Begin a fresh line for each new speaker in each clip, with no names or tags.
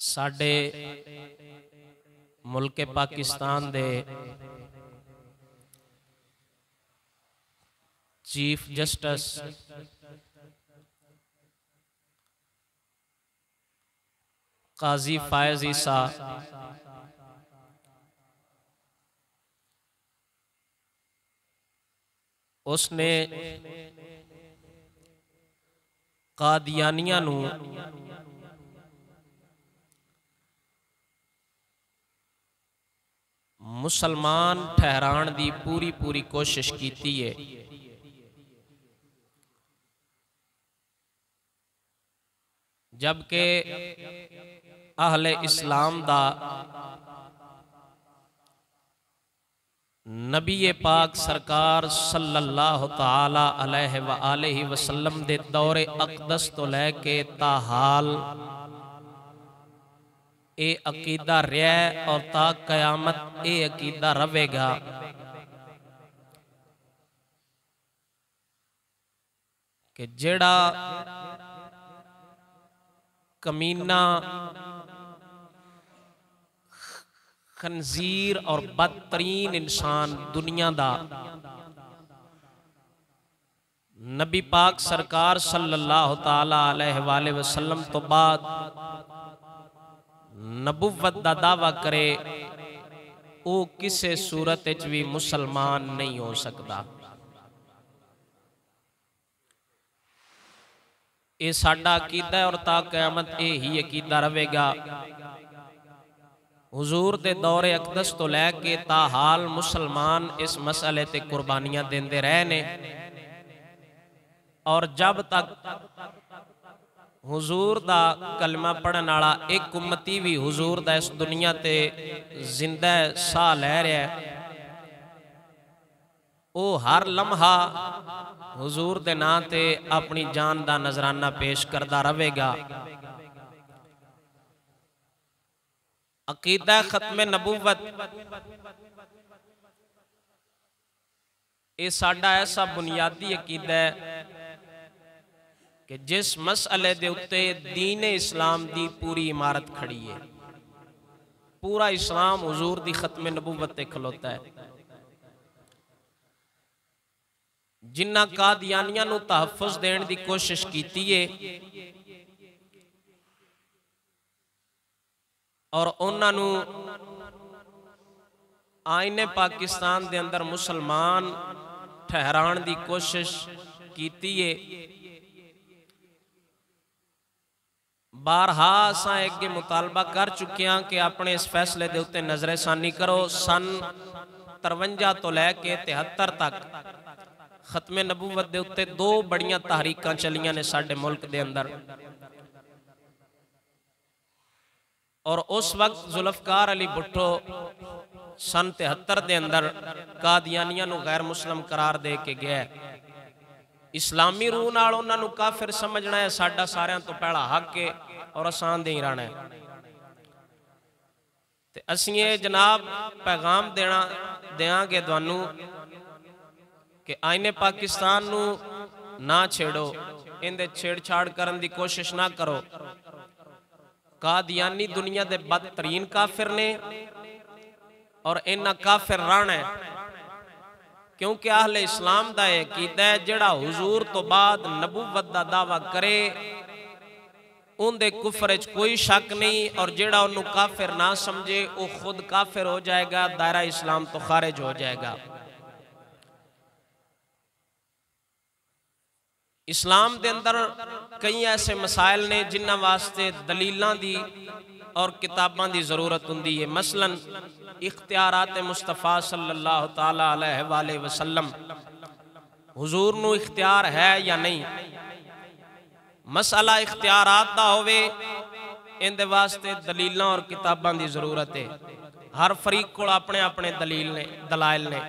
साडे मुल्क पाकिस्तान दे chief justice काजी फायज ईसा उसने कादियानियां नू मुसलमान ठहराण दी पूरी पूरी कोशिश की है। जबकि अहले इस्लाम दा नबी पाक सरकार सल्लल्लाहु ताला अलैहि व आलिहि वसल्लम दे दौरे अक़दस तो लैके ताहाल ए अकीदा रहा और ता कयामत ए अकीदा रहेगा कि जेड़ा कमीना खंजीर और बदतरीन इंसान दुनिया दा नबी पाक सरकार सल्लल्लाहु ताला अलैहि वसल्लम तो बाद नबुव्वत दा दावा करे वो किसी सूरत भी मुसलमान नहीं हो सकता। ये साडा अकीदा है और ता क़यामत यही अकीदा रहेगा। हुजूर दे दौरे अक़दस तो लैके ताहाल मुसलमान इस मसले ते कुर्बानियां देंदे रहे ने और जब तक हुजूर दा कलमा पढ़न वाला एक उम्मती भी हुजूर दा इस दुनिया ते जिंदा साह लै रहा है, वो हर लम्हा हुजूर दे नां ते अपनी जान दा नजराना पेश करता रहेगा। अकीदा खत्मे नबूवत ये साडा ऐसा बुनियादी अकीदा है कि जिस मसले दे उत्ते दीन इस्लाम दी पूरी इमारत खड़ी है। पूरा इस्लाम हुजूर दी खत्मे नबूवत ते खलोता है। जिन्ना कादियानियां नू तहफ़्फ़ुज़ देने दी कोशिश की है और उन्होंने आईने पाकिस्तान दे अंदर मुसलमान ठहराण दी कोशिश की है। बारहा असां एक मुतालबा कर चुके हैं कि अपने इस फैसले के उत्ते नजरसानी करो। सन 53 तो लैके 73 तक खत्मे नबूवत के उत्ते दो बड़ियां तहरीकां चलियां ने साडे मुल्क के अंदर और उस वक्त जुल्फकार अली भुट्टो सन 73 के अंदर कादियानियां नू गैर मुस्लिम करार दे के गया। इस्लामी रूह नाल उन्हां नू काफिर समझना है साडा सारियां तो पहला हक है और आसान दे ही रहना है। ते असीं ये जनाब पैगाम देना देंगे तुहानू कि आईने पाकिस्तान नू ना छेड़ो, इहदे छेड़छाड़ करन दी कोशिश ना करो। कादियानी दुनिया दे बदतरीन काफिर ने और इन्ना काफिर रहना है क्योंकि अहले इस्लाम दा अकीदा है जेड़ा हुजूर तो बाद नबूवत दा दावा करे उनदे कुफर च कोई शक नहीं और जेड़ा उन्हें काफिर ना समझे वो खुद काफिर हो जाएगा, दायरा इस्लाम तो खारिज हो जाएगा। इस्लाम के अंदर कई ऐसे मसाइल ने जिन्हां वास्ते दलीलां दी और किताबां दी जरूरत हुंदी है। मसलन इख्तियारात मुस्तफ़ा सल्लल्लाहु ताला अलैहि वसल्लम हुजूर नू इख्तियार है या नहीं। मसला इख्तियारात दा होवे इहदे वास्ते दलीलां और किताबां दी जरूरत है। हर फरीक कोल अपने अपने दलील ने दलाइल ने।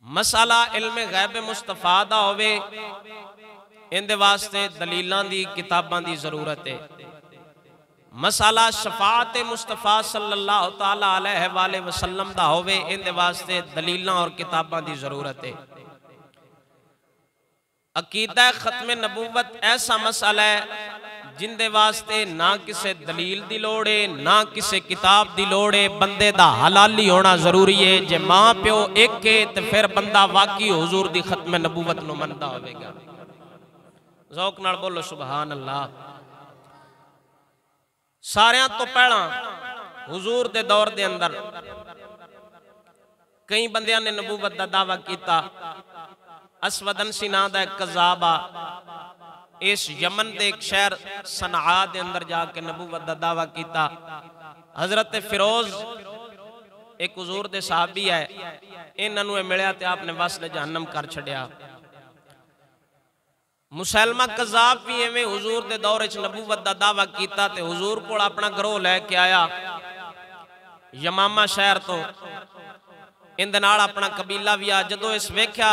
मसला इल्मे गैब मुस्तफा दा होवे इहदे वास्ते दलीलां दी किताबां दी जरूरत है। मसला शफाअत मुस्तफा सल्लल्लाहु ताला अलैहि वसल्लम दा होवे इहदे वास्ते दलीलां और किताबां दी जरूरत है। अकीदा खत्मे नबूवत ऐसा मसला है जिंदे वास्ते ना किसे दलील दी लोड़ है ना किसे किताब दी लोड़ है, बंदे दा हलाली होना जरूरी है। जे मां प्यो एक है तो फिर बंदा वाकई हुजूर दी खत्म नबूवत नु मनदा होवेगा। ज़ौक नाल बोलो सुभान अल्लाह। सारियां तो पहला हुजूर दे दौर दे अंदर कई बंदियां ने नबूवत दा दावा किया। असवद अंसी नां दा एक कज़ाब आ, इस यमन दे एक शहर सनआ दे अंदर जाके नबूवत दा दावा किया। हजरत फिरोज एक हुजूर दे सहाबी है, इन्हां नूं मिलिया ते आपने वसल जहन्नम कर छड़िया। मुसलमा कज़ाब भी एवें हुजूर दे दौर च नबूवत दा दावा किया ते हुजूर कोल अपना गरोह लैके आया यमामा शहर तो, इंदे नाल अपना कबीला भी आ। जदों इस वेख्या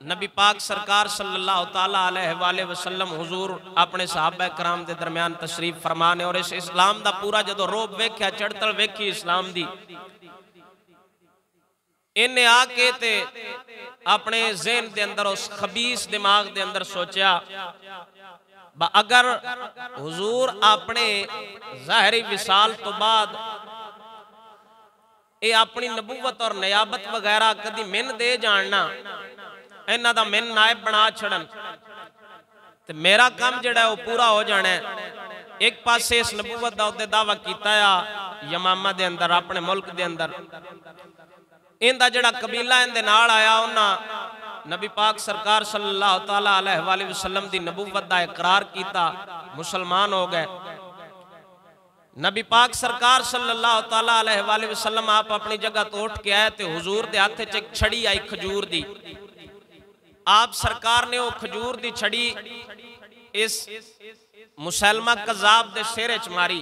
नबी पाक सरकार सल्लल्लाहु ताला अलैहि वसल्लम हुजूर अपने सहाबा कराम दे दरमियान तशरीफ फरमा ने और इस इस्लाम दा पूरा जदों रोब वेख्या, चढ़तल वेखी इस्लाम दी, इन्हें आके ते अपने ज़हन दे अंदर उस खबीस दिमाग दे अंदर सोचा अगर हुजूर अपने ज़ाहरी विसाल तो बाद ये अपनी नबूवत और नियाबत वगैरह कदी मिन दे जानना, इन्हां दा मिन नायब बना छड़न ते मेरा काम जिहड़ा वो पूरा हो जाना है। एक पासे इस नबूवत दा उहदे दावा कीता आ यमामा दे अंदर अपने मुल्क दे अंदर, इंदा जड़ा कबीला इंदे नाल आया उन्हां नबी पाक सरकार सल्लल्लाहु ताला अलैहि वसल्लम दी नबूवत दा इकरार कीता, मुसलमान हो गए। नबी पाक सरकार सल्लल्लाहु ताला अलैहि वसल्लम आप अपनी जगह तो उठ के आए ते हुजूर दे हाथ च एक छड़ी आई खजूर दी। आप सरकार ने वो खजूर दी छड़ी इस मुसलमा कज़ाब दे सिर च मारी।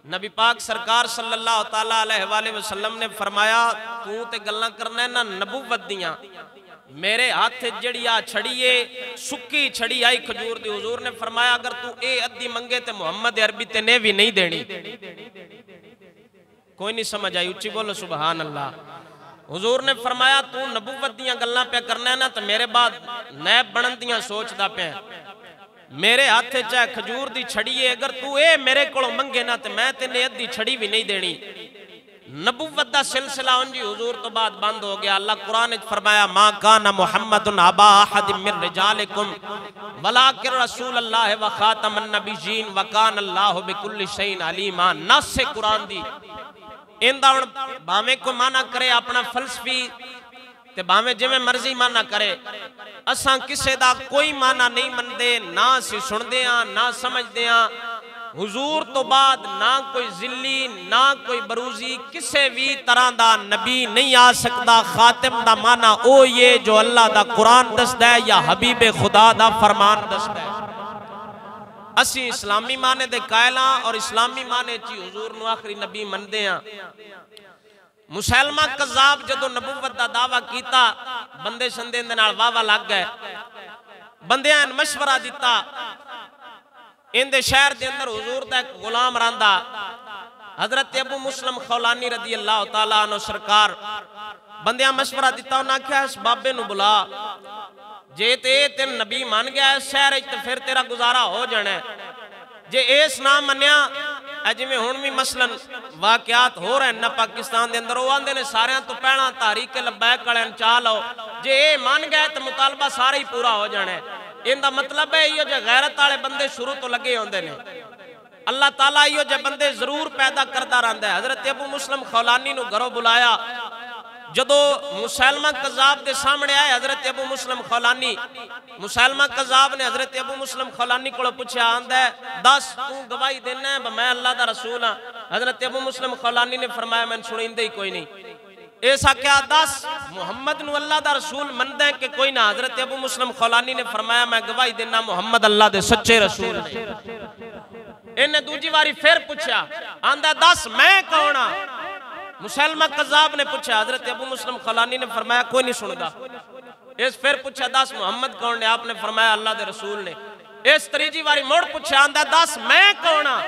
नबी पाक सरकार सल्लल्लाहु ताला अलैहि वसल्लम ने फरमाया तू ते गल्लां करना ना नबूवत दियां, मेरे हाथ जड़ी आ छड़ी है सुक्की छड़ी आई खजूर दी। हुजूर ने फरमाया अगर तू ए अद्धी मंगे ते मुहम्मद अरबी ते ने भी नहीं देनी। कोई नहीं समझ आई, उच्ची बोलो सुभान अल्लाह। हुजूर ने फरमाया तू नबूवत दियां गल्लां पे करना ना तो मेरे बाद नैब बनन दियां सोचदा पे, मेरे हाथ च खजूर दी छड़ी है, अगर तू ए मेरे को मंगे ना तो मैं तेने अद्धी छड़ी भी नहीं देनी। नबूवत दा सिलसिला उंजी हुजूर तो बाद बंद हो गया। अल्लाह कुरान में फरमाया मा काना मुहम्मदुन अबा अहद मिन रिजालिकुम वलाकिन रसूलुल्लाह व खातमुन नबिय्यीन व कान अल्लाहु बिकुल्लि शैइन अलीमा। नस कुरान दी इंदा हुण भावें कोई माना करे अपना फलसफी ते भावें जिवें मर्जी माना करे, असां किसे दा कोई माना नहीं मनदे, ना असीं सुनदे आ ना समझदे आ। हुजूर तो बाद ना कोई जिल्ली ना कोई बरूजी किसे भी तरह दा नबी नहीं आ सकता। खातिम दा माना ओ ये जो अल्लाह दा कुरान दसदा है या हबीबे खुदा दा फरमान दसदा है। असी इस्लामी माने दे कायला और इस्लामी माने ची हुजूर नु आखिरी नबी मनदे आ। मुसलमा कज़ाब जदों नबूवत दा दावा कीता बंदे संदे दे नाल वावा लग गए। बंदियां ने मशवरा दिता, इंदे शहर दे अंदर हुजूर दा एक गुलाम रंदा हजरत अबू मुस्लिम खौलानी रदी अल्लाह तआला अन्हु सरकार, बंदियां मशवरा दिता, उन्हें आख्या इस बाबे नु बुला, जे ते तेन नबी मान गया इस शहर तो फिर तेरा गुजारा हो जाना, जे इस ना मनिया जिमें हुण भी मसलन वाकयात हो रहे ना पाकिस्तान के अंदर, वो आंदे ने सारियां तो पहला तहरीक लब्बैक वाले चा लो, जे ये मान गए तो मुतालबा सारा ही पूरा हो जाना है। इनका मतलब है इहो जे गैरत वाले बंदे शुरू तो लगे होंदे ने, अल्लाह ताला इहो जे बंदे जरूर पैदा करता रहता है। हजरत अबू मुस्लिम खौलानी नु घरों बुलाया, जदों मुसलमा कज़ाब के सामने आए हजरत अबू मुस्लिम खौलानी, मुसलमा कज़ाब ने हजरत अबू मुस्लिम खौलानी को पूछा, आंदा दस तू गवाही देना है मैं अल्लाह दा रसूल हाँ। हजरत अबू मुस्लिम खौलानी ने फरमाया मैं सुनिंदे ही कोई नहीं। ऐसा क्या दस मुहम्मद नु अल्लाह दा रसूल मनदा है कि कोई ना। हजरत अबू मुस्लिम खौलानी ने फरमाया मैं गवाही देना मुहम्मद अल्लाह दे सच्चे रसूल ने। इन्हें दूजी बारी फिर पूछा, आंदा दस मैं कौन हाँ। मुसलमा कज़ाब ने पूछा, हजरत अबू मुस्लिम खौलानी ने फरमाया कोई नहीं सुनता। इस फिर पूछा दस मोहम्मद कौन ने, आपने फरमाया अल्लाह दे रसूल ने। इस तीजी बारी मुड़ पूछा, आंदा दस मैं कौन हाँ।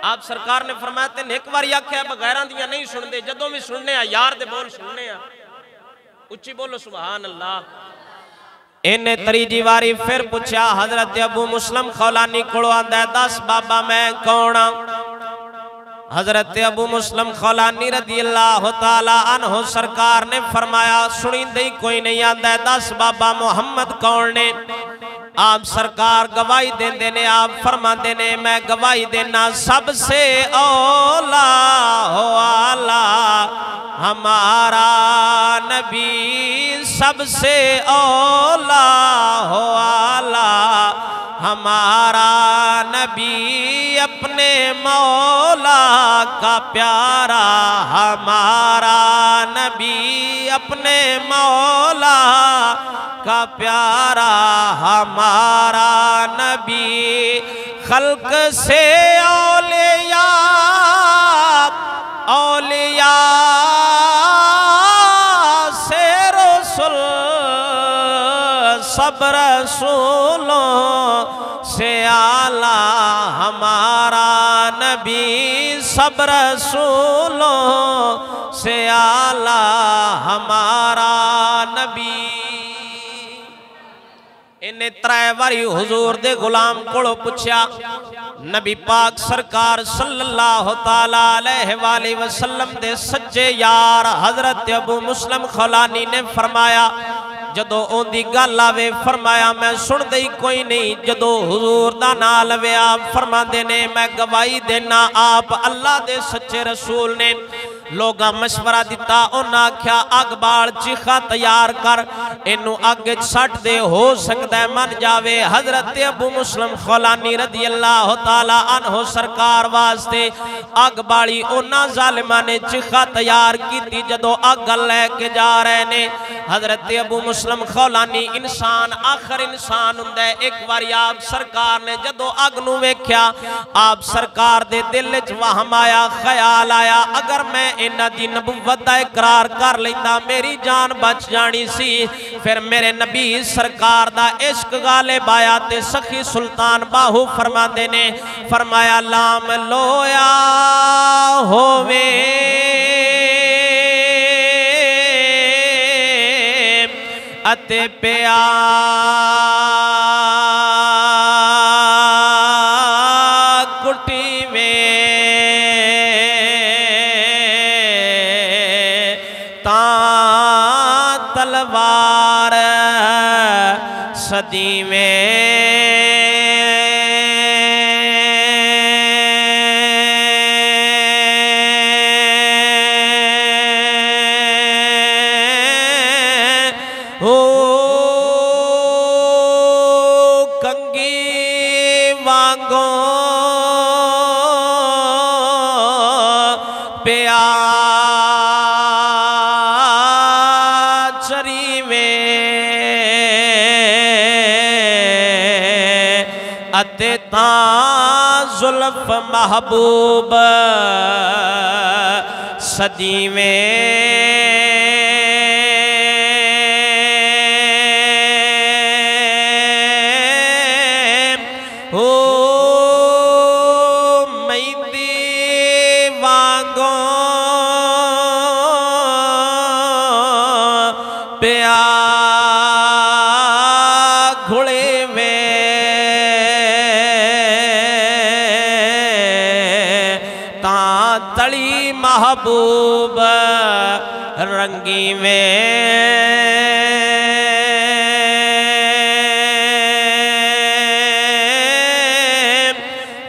आप सरकार ने फरमाया तेन एक बार आख्या बगैरां दियां नहीं सुनते, जदों भी सुनने यार दे बोल सुनने। उच्ची बोलो सुभान अल्लाह। इन्हें त्रीजी वारी फिर पूछा हजरत अबू मुस्लिम खौलानी को आंदा दस बाबा मैं कौन हाँ। हजरत अबू मुस्लिम खौलानी रदी अल्लाह ताला अन्हो सरकार ने फरमाया सुनिंदे ही कोई नहीं आंदा दस बाबा मुहम्मद कौन ने। आप सरकार गवाही देंदे ने आप फरमाते ने मैं गवाही देना सबसे औला हो आला हमारा नबी सबसे औला हो आला हमारा नबी अपने मौला का प्यारा हमारा नबी अपने मौला का प्यारा हमारा नबी खल्क से औलिया औलिया से रसूल सब रसूलों से आला हमारा नबी सब रसूलों से आला हमारा नबी। इन्हें त्रै बारी हुजूर दे गुलाम को पूछा नबी पाक सरकार सल्लल्लाहु ताला अलैहि वसल्लम दे सच्चे यार हजरत अबू मुस्लिम खौलानी ने फरमाया जदों ओंदी गल आवे फरमाया मैं सुनदे ही कोई नहीं। जदों हुजूर दा नाम लवे आप फरमांदे ने मैं गवाही देना आप अल्लाह दे सच्चे रसूल ने। लोगा मशवरा दिता उन्हें आख्या अग बाल चीखा तैयार कर इनू अग सट दे हो सकता है मन जावे। हजरत अबू मुस्लिम खौलानी रदी अल्लाह ताला अन्हो सरकार वास्ते अग बाली उन्होंने जालिमा ने चीखा तैयार की। जदों अग लैके जा रहे ने हजरत अबू मुस्लिम खौलानी इंसान आखिर इंसान हुंदा है। एक बार आप सरकार ने जदों अग नू वेख्या आप सरकार दे दिल च वहम आया ख्याल आया अगर मैं इन्हां दी नबुव्वत दा इकरार कर लैंदा मेरी जान बच जानी सी। फिर मेरे नबी सरकार दा इश्क गालिब आया ते सखी सुल्तान बाहू फरमांदे ने फरमाया लाम लोया होवे अते प्यार कुटी में ता तलवार सदी में जुल्फ महबूब सदी में हो मैदी वांगो प्या घुड़े में तली महबूब रंगी में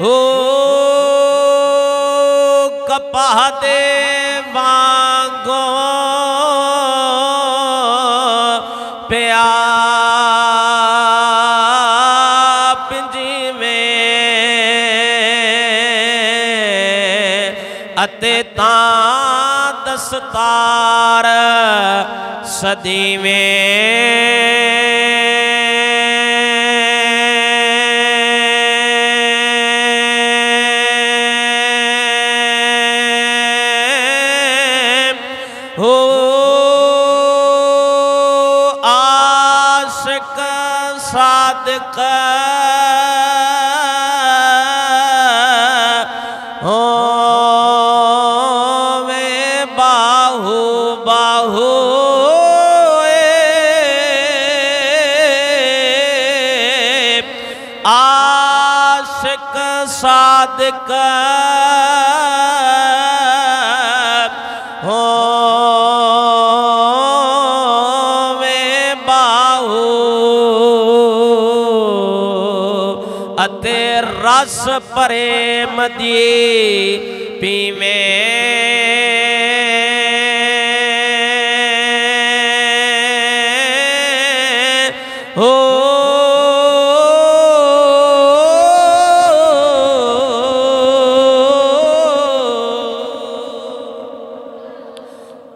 हो कपाह दे वांगो प्या पिंजी में अते ता दस्तार सदी में हो आशिक सादिक हो बाहू बाद होवे बाहू अते रस प्रेम दी पीवे हो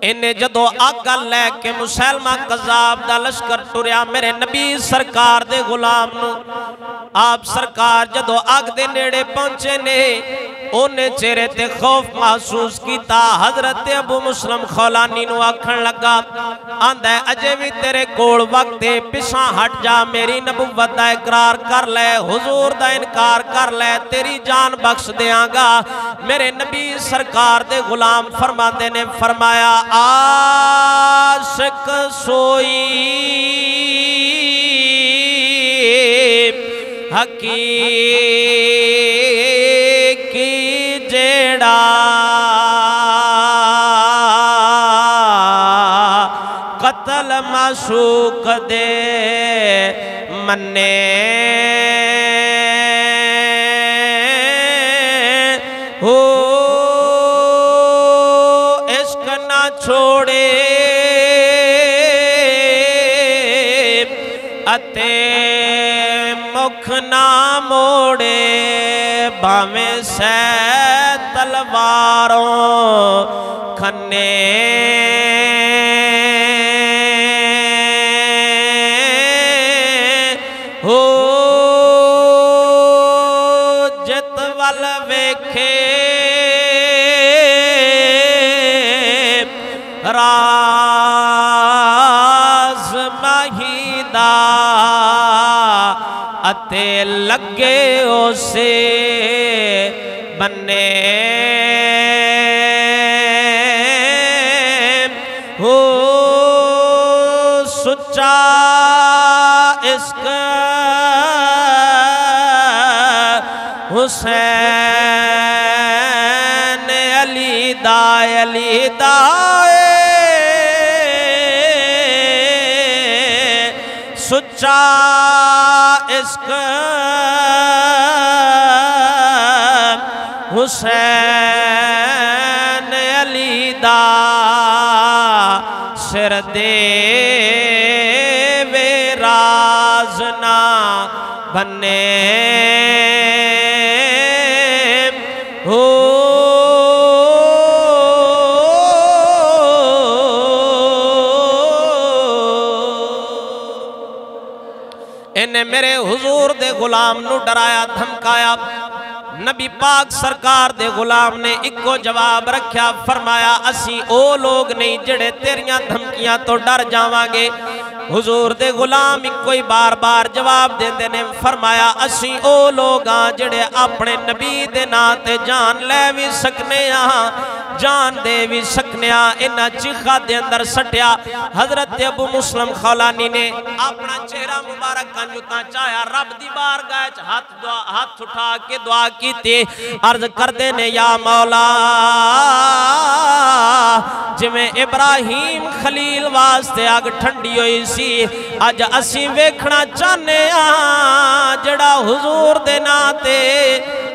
इन्हें जदों आग लैके मुसलमा कज़ाब दा लश्कर टुरिया मेरे नबी सरकार दे गुलाम नू आप सरकार जदों आग दे नेड़े पहुंचे ने उन्हें चेहरे ते खौफ महसूस किया। हजरत अबू मुस्लिम खौलानी नू आखण लगा आंदा अजे भी तेरे कोल वक्त है, पिछा हट जा, मेरी नबुव्वत दा इकरार कर ले, हुजूर दा इनकार कर ले, तेरी जान बख्श देंगा। मेरे नबी सरकार दे गुलाम फरमाते ने फरमाया आशिक सोई हकीकी जेड़ा कतल माशूक दे मन्ने हो इश्क ना छोड़े अते मुख ना मोड़े भावें सै तलवारों खन्ने हो जित वल वेखे राज माहीदा अते लगे उसे बन्ने हो सुच्चा इश्क हुसैन अली दाए सुच्चा इश्क हुसैन अली दा सिर दे वे राज ना बन्ने हो इन्हें मेरे हुजूर दे गुलाम नू डराया धमकाया। नबी पाक सरकार दे गुलाम ने इको जवाब रखा फरमाया असी ओ लोग नहीं जेड़े तेरियां धमकियां तो डर जावांगे। हुजूर दे गुलाम इको ही बार बार जवाब देंदे ने फरमाया असी ओ लोग हाँ जेड़े अपने नबी दे नां ते जान ले भी सकने हाँ जान दे भी सकने हाँ। इन्हां चीखा दे अंदर सटिया हजरत अबू मुस्लिम खौलानी ने अपना चेहरा मुबारक कंजुता चाया रब दी बारगाह च हाथ उठा के दुआ की अर्ज करते ने या मौला जिमें इब्राहिम खलील वास्ते अग ठंडी हुई सी अज असी वेखना चाहने जड़ा हुजूर दे नां ते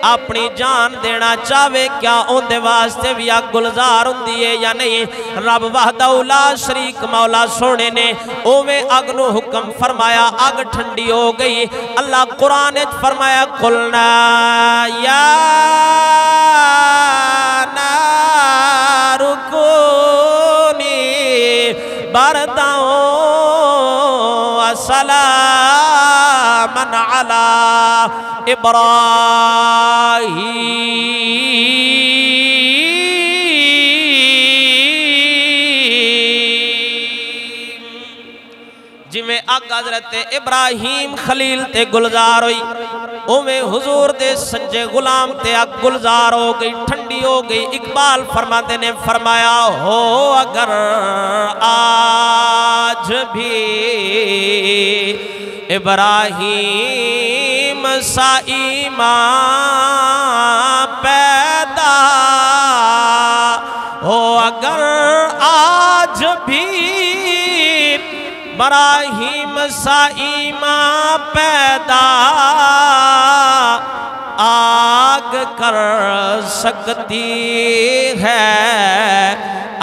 अपनी जान देना चाहे क्या उनके वास्ते भी अग गुलजार हुंदी है या नहीं। रब वहदहू ला शरीक मौला सोने ने ओवें अग नू हुक्म फरमाया अग ठंडी हो गई। अल्लाह कुरान विच फरमाया कुलना या नारु कूनी बरदाओ सलामन अला इब्राहीम जिमें अग हजरत इब्राहीम खलील ते गुलजार हुई उवें हुजूर दे सज्जे गुलाम ते अग गुलजार हो गई ठंडी हो गई। इकबाल फरमाते ने फरमाया हो अगर आज भी इब्राहीम सा ईमान इब्राहिम सा ईमान पैदा आग कर सकती है,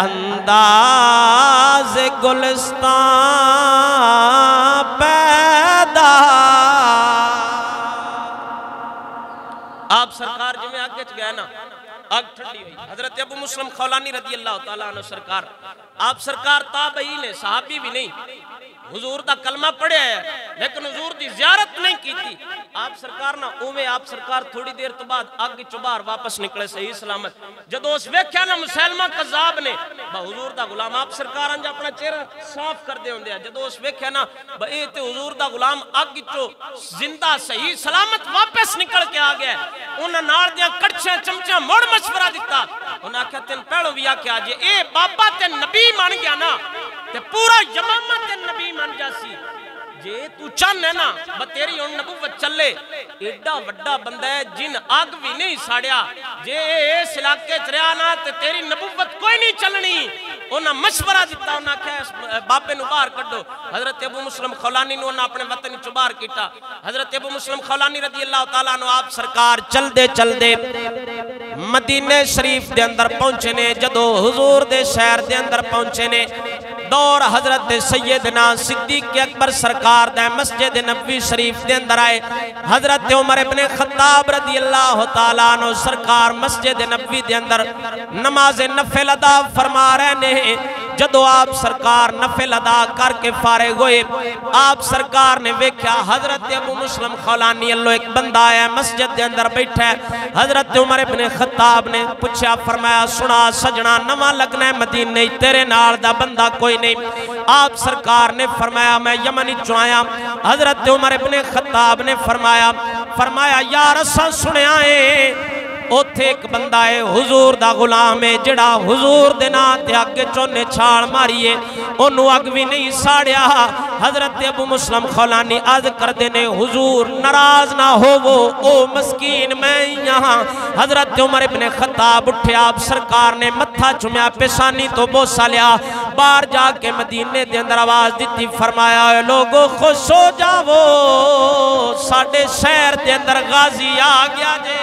अंदाज गुलिस्तान पैदा। आप सरकार जिवें आगे च गए ना, आग ठंडी हुई। हजरत अबू मुस्लिम खौलानी रदी अल्लाह तआला अन्हु सरकार, आप सरकार ताबई ने, सहाबी भी नहीं, हुजूर दा कलमा पढ़िया है लेकिन हुजूर दी ज़ियारत नहीं की थी। आप सरकार ना उवें आप सरकार थोड़ी देर तो बाद अग चों बाहर वापस निकले सही सलामत। जदों उस वेख्या ना मुसलमान कज़ाब ने हुजूर दा गुलाम, आप सरकार अंज अपना चेहरा साफ करदे हुंदे, जदों उस वेख्या ना ए ते हुजूर दा गुलाम अग चों जिंदा सही सलामत वापस निकल के आ गया, उन्हां नाल दियां कड़छियां चमचियां मुड़ मशवरा दिता। उन्हां आख्या तेन पहलों भी आख्या जे ए बाबा ते नबी मान गया ना ते पूरा यमामा ते नबी मान जासी। जे तू चाहने ना तेरी हुण नबुव्वत चले, एडा वड्डा बंदा है जिन आग भी नहीं साड़िया, जे इस इलाके च रहा ना ते तेरी नबुव्वत कोई नहीं चलनी। उन्हें मशवरा दिता, उन्हें आख्या बाबे नूं बाहर कड्डो। हजरत अबू मुस्लिम खौलानी नूं उन्हें अपने वतन चों बाहर कीता। हजरत अबू मुस्लिम खौलानी रज़ी अल्लाह तआला अन्हु आप सरकार चलदे चलदे मदीने शरीफ दे अंदर पहुंचे ने। जदों हुजूर दे शहर दे अंदर पहुंचे ने, दौर हजरत सैयदना सिद्दीक अकबर सरकार दा मस्जिद नबवी शरीफ दे अंदर आए। हजरत उमर इब्ने खत्ताब रज़ी अल्लाह तआला अन्हु सरकार मस्जिद नबवी दे अंदर नमाज नफिल अदा फरमा रहे ने। जदों आप सरकार नफिल अदा करके फारिग होए, आप सरकार ने वेख्या हजरत अबू मुस्लिम खौलानी अल्लो एक बंदा आया मस्जिद के अंदर बैठा है। हजरत उमर इब्ने खत्ताब ने पूछा, फरमाया सुना सजना नवा लगना है मदीने, तेरे नाल दा बंदा कोई नहीं। आप सरकार ने फरमाया मैं यमन चों आया। हजरत उमर इब्ने खत्ताब ने फरमाया यार असां सुनिया है ओथे एक बंदा है हुजूर दा गुलाम है, जिहड़ा हुजूर दे नां ते अग चोने छाल मारी है, ओनू अग भी नहीं साड़िया। हजरत अबू मुस्लिम खौलानी अर्ज करदे ने हुजूर नाराज ना होवो, ओ मस्कीन मैं यहाँ। हजरत उमर इब्ने खत्ताब उठे, आप सरकार ने मत्था चुम्या, पेशानी तो बोसा लिया, बाहर जाके मदीने दे अंदर आवाज दी, फरमाया लोगो खुश हो जावो, साडे शहर दे अंदर गाजी आ गया जे,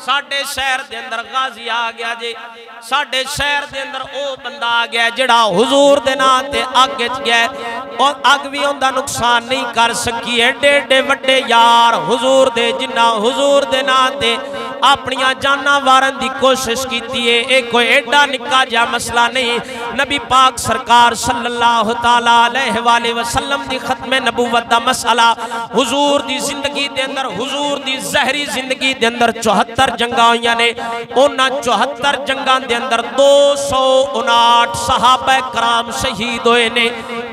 साडे शहर दे अंदर गाजी आ गया जे, साडे शहर दे अंदर ओ बंदा आ गया जिहड़ा हुजूर दे नां ते अग च गया और अग भी उनका नुकसान नहीं कर सकी। एडे एडे वड्डे यार हुजूर दे, जिन्ना हुजूर दे नां ते अपनियां जाना वारन की कोशिश की है, ये कोई एडा निक्का जिहा मसला नहीं। नबी पाक सरकार सल्लल्लाहु तआला अलैहि वसल्लम दी खत्मे नबूवत दा मसला, हुजूर दी जिंदगी दे अंदर, हुजूर दी जहरी जिंदगी दे अंदर 74 जंगां होईयां ने। उन्हां 74 जंगां दे अंदर 259 सहाबा कराम शहीद होए ने।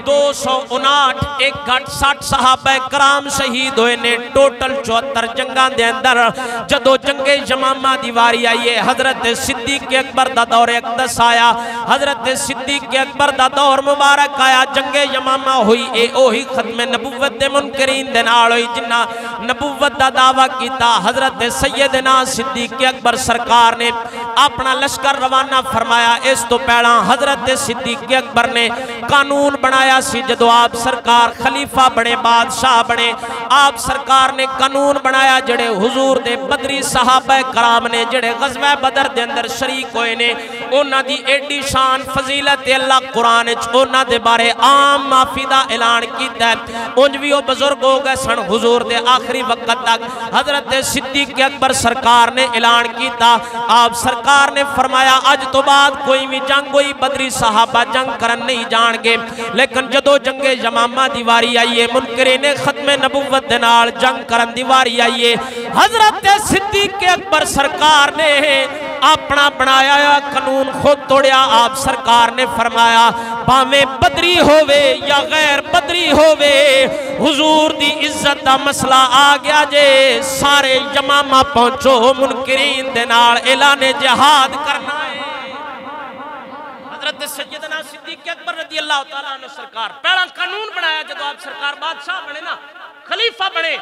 259 एक घट 60 सहाबा कराम शहीद होए ने। टोटल 74 जंगां दे अंदर जदों जंगे यमामा दी वारी आई है, हजरत सिद्दीक अकबर दा दौर अक़दस आया, हजरत सिद्दीक अकबर दा दौर मुबारक आया, जंगे यमामा हुई। ए ओही खत्मे नबुव्वत दे मुनकरीन दे नाल होई जिन्ना नबुव्वत दा दावा कीता। हजरत सैयदना सिद्दीक अकबर सरकार ने अपना लश्कर रवाना फरमाया। इस तो पहला हजरत सिद्दीक अकबर ने कानून बनाया सी, जदों आप सरकार खलीफा बने, बादशाह बने, आप सरकार ने कानून बनाया जेड़े हुजूर दे बदरी सहाबा कराम ने जेड़े गज़वा बदर दे अंदर शरीक होए ने, उन्हां दी एडी शान फजीलत अल्लाह कुरान च उन्हां दे बारे आम माफी दा ऐलान कीता। उंज भी वो बुजुर्ग हो गए सन हुजूर दे आखिरी वक्त तक। हजरत सिद्दीक अकबर सरकार ने ऐलान किया, आप सरकार ने फरमाया अज तो बाद कोई भी जंग कोई बदरी सहाबा जंग करन नहीं जाणगे। लेकिन जदों जंगे यमामा दी वारी आई है, मुनकरीन खत्मे नबुव्वत दे नाल जंग करन दी वारी आई है, हजरत सिद्दीक अकबर सरकार ने अपना बनाया कानून खुद तोड़िया। आप सरकार ने फरमाया भावें बदरी होवे या गैर बदरी होवे, हुजूर दी इज्जत दा मसला आ गया जे, सारे यमामा पहुंचो, मुनकरीन दे नाल ऐलाने जिहाद करना है। हजरत सैयदना सिद्दीक अकबर रज़ी अल्लाह तआला अन्हु सरकार पहला कानून बनाया, जब आप सरकार बादशाह बने ना, खलीफा बने,